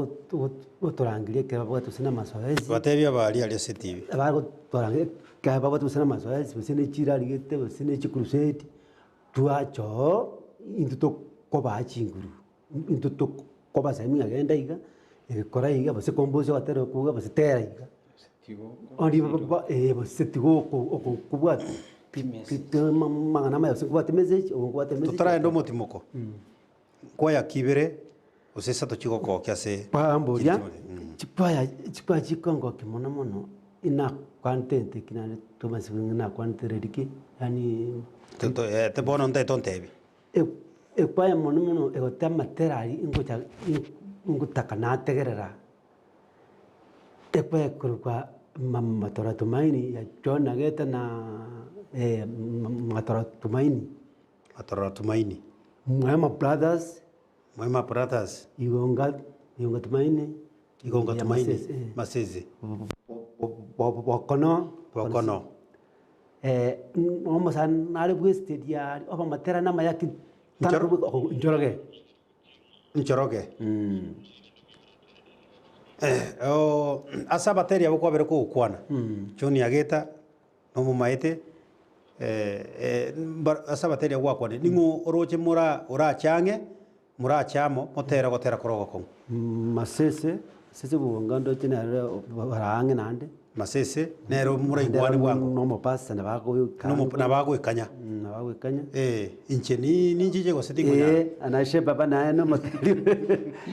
J: otorangirie ke babo tusina masoezi
I: bateria bali ali setivi
J: babo torangirie ke babo tusina masoezi busine chira ligete busine chikruseti tuacho into koba chinguru into koba sami agenda iga ekora iga base komboze watero kuga base tera iga andi baba base tigo kubwa pitema mangana mayo se kubwa message o kubwa message
I: tutara ndo motimoko kwa ya kibere osesa to chigo ko kyase
J: pamboria chipaya chikongo kimona mono ina content kinane tomasibu na content diki yani
I: te bono nte tontebi
J: paya mono egotama terari ingutaka nategerera paya kurwa matora tumaini ya John Geta na matora tumaini Mwema Brothers igonga tumaini
I: maseze
G: bokono
J: nomo san nare bweste dia oba matera na mayaki
G: njoroge asa bateria boko abere ko kwana choni ageta no mumaete asa bateria gwa kwane ningo oroche ora change mura chamo motera gotera korogo ko
J: masese bungando tena barange nande
G: masese nero mura igwane bwango
J: no mo pasa na bago
G: ikanya inche ni njije go seti
J: ko anashe baba na no moteri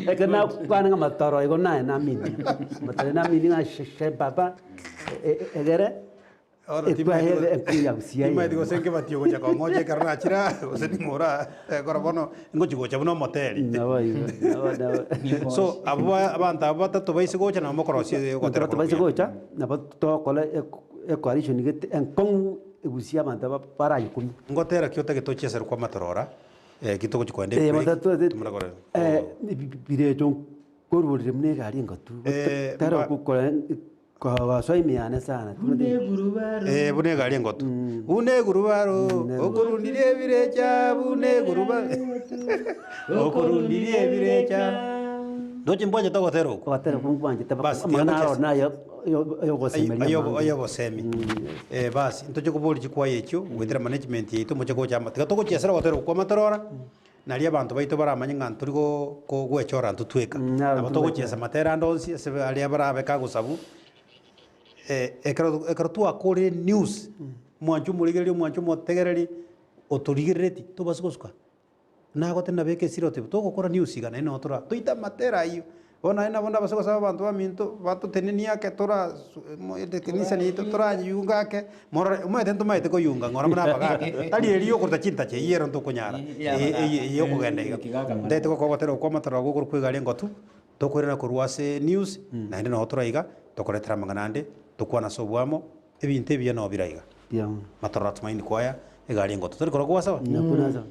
J: ekana kwana matoro igo na mini materi na mini na she baba egere
G: Ima digo senke batio gocha ko ngoje karna chira oseni mora korobono ngochi gocha buno moteri so abanta abata to baisi gocha na mokorosi gotera
J: to baisi gocha na to kola coalition ni enkong egusia banta para yikumi
G: ngotera kyota getoche ser kwa matorora kitoko chikwende
J: bire ton korwore mne gari ngatu tara kukola kwa swai miane sana
G: bune gari ngoto une gurubaro okurundire birecha bune gurubaro okurundire birecha doje mboje to gotero
J: kumbanje tabaka manaro na yo
G: gosemi basi ntoje kubuli chikwa yecho wetera management yeto moche gocha matika to gochesera gotero kwa matorora nari abantu baito baramanya ngantu rigo ko gwechora ntutweka abato gochesa matera ndonsi se ali abarabe kagusabu ekaro tu akore news mwanchu muligerio mwanchu motegereri otorigereti to basikoska na gote na beke sirote to gukora news igana ino tora tuita matera iyo ona ina bonda basikosa abantu baminto bato tenenia ke tora de kenisa ni tora yunga ke mora umete ntoma ite ko yunga ngora mura baga ali eliyo kurta chinta che yero nto kunyara iyo kugenda iga ndete ko gotero ko matara go kwigari ngotu to korera kurwase news na ina otora iga to koretera manganande tukwana sobwamo ebinte bya no biraiga matora tumaini kwaya egari ngoto turi korogwa sawa
J: nakunaza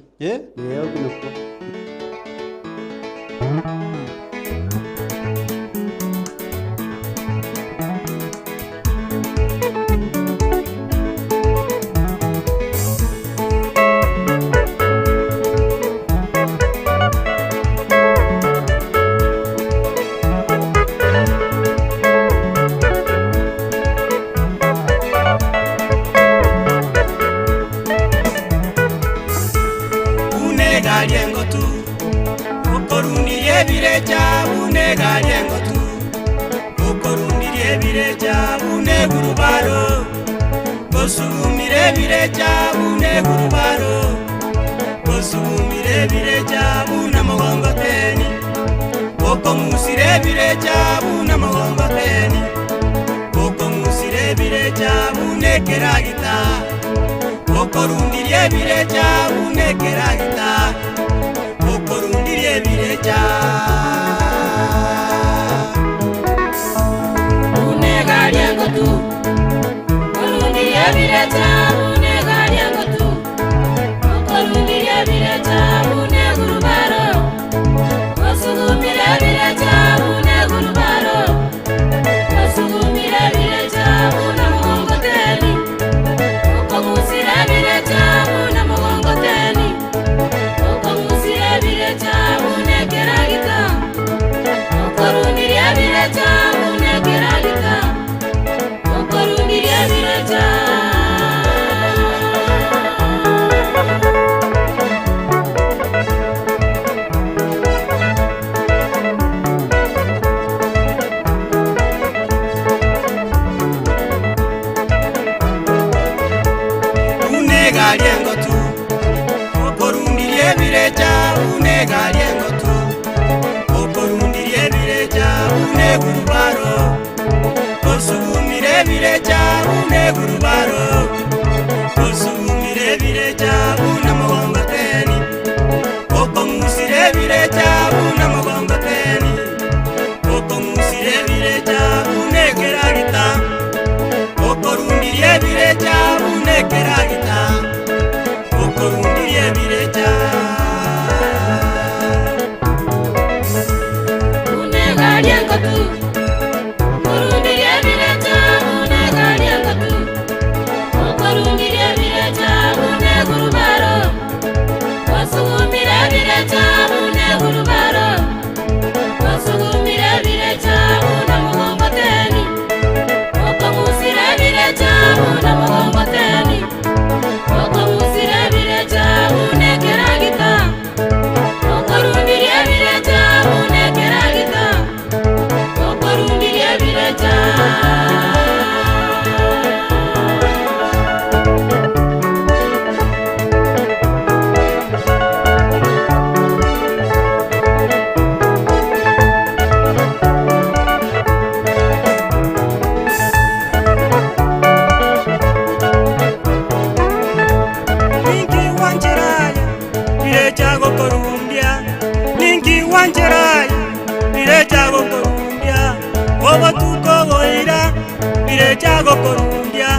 M: chago korundia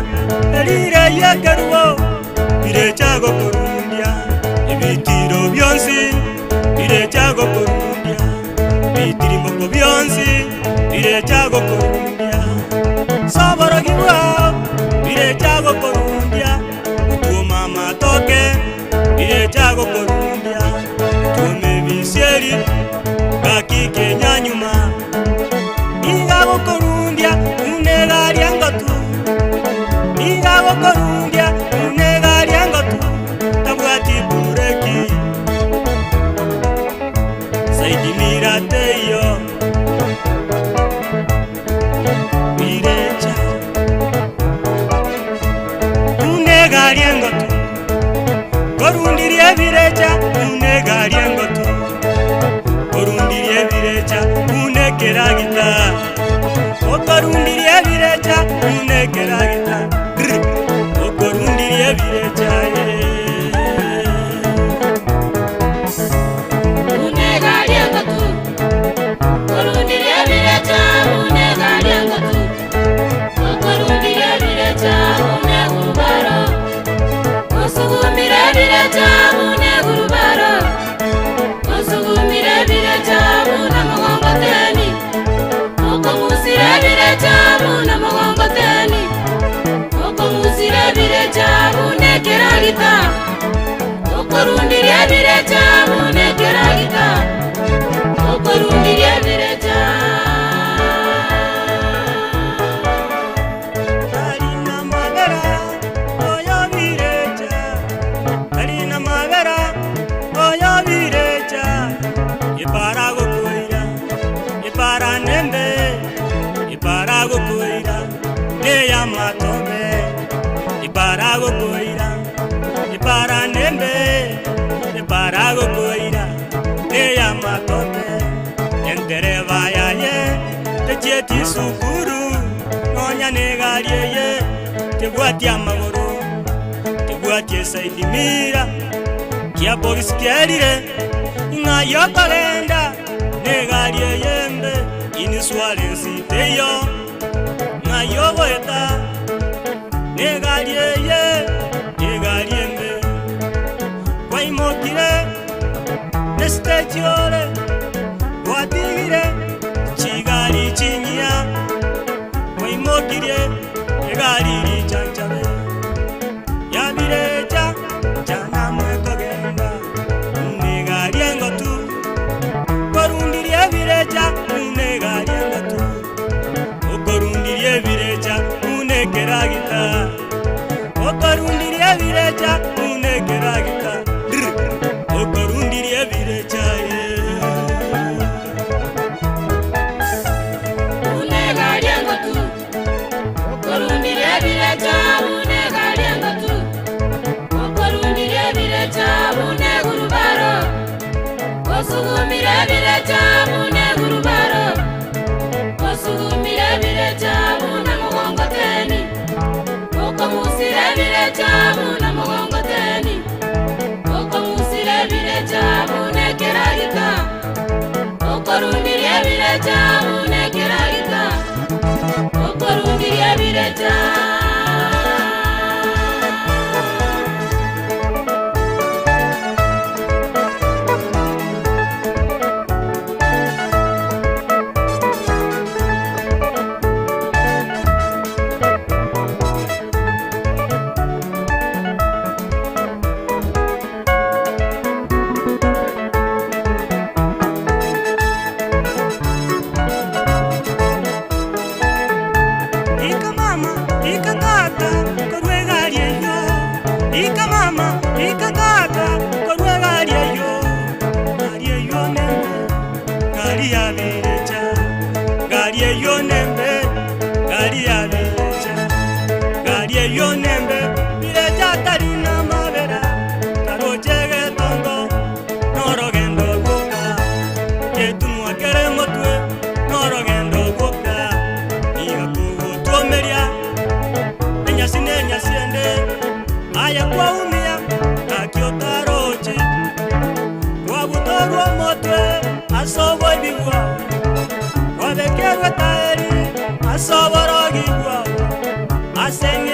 M: elire yekeruo bire chago korundia ebitiro byonsi bire chago korundia bitirimoko byonsi bire chago korundia saboro gibwa bire chago korundia tu mama toke bire chago korundia tu mebisieri kakike nyanyuma igago korundia unegaria ngotu igago korundia unegaria ngotu tabwati bureki saidi mirateyo birecha unegaria ngotu korundirie birecha unegaria ngotu korundirie birecha unekeragita okorundirie birecha unekeragita okorundirie birecha
H: unegaria ngotu korundirie birecha unegaria ngotu okorundirie birecha unegurubaro osugumire birecha unegurubaro osugumire birecha unamogongoteni okomusire birecha unamogongoteni okomusire birecha unekeragita okorundirie birecha unekeragita okorundirie birecha
M: Alina mavera oyo birecha Alina mavera oyo birecha Iparago koira Ipara nembe Iparago koira Neya matobe Iparago koira Ipara nembe Iparago koira Neya matobe Entere vaya ye Techieti sukuru Nonya negarie ye Teguati amagoro Teguati saidi mira Kia boris kerire Inga yokalenda Negarie yembe Iniswale nsiteyo Nga yogoeta Negarie ye Negarie mbe Kwa imokire Nestechiole Watigire Chigari chinyia Kwa imokire Negari chanchabe Yabirecha Jana mwekogenda Negarie ngotu Korundirie birecha Negarie ngotu Okorundirie birecha Unekeragita Okorundirie birecha Unekeragita Okorundirie birecha
H: unegaria ngotu okorundirie birecha unegaria ngotu okorundirie birecha unegurubaro osugumire birecha unegurubaro osugumire birecha unamogongoteni okomusire birecha unamogongoteni okomusire birecha unekeragita okorundirie birecha unekeragita okorundirie birecha
M: Ika mama, ika tata, korwegarie yo Ika mama, ika tata, korwegarie yo Garie yo nembe, garia birecha Garie yo nembe, garia birecha Garie yo nembe, birecha tarina mavera Tarochege tondo, norogendo boka Yetumwa kere motwe, norogendo boka Iga kugu tuomeria Enyasine nyasiende Aya kwa umia Akiotarochi Kwa butorwa motwe Asobo ibigwa Kwa bekerwe taeri Asoboro gigwa asenge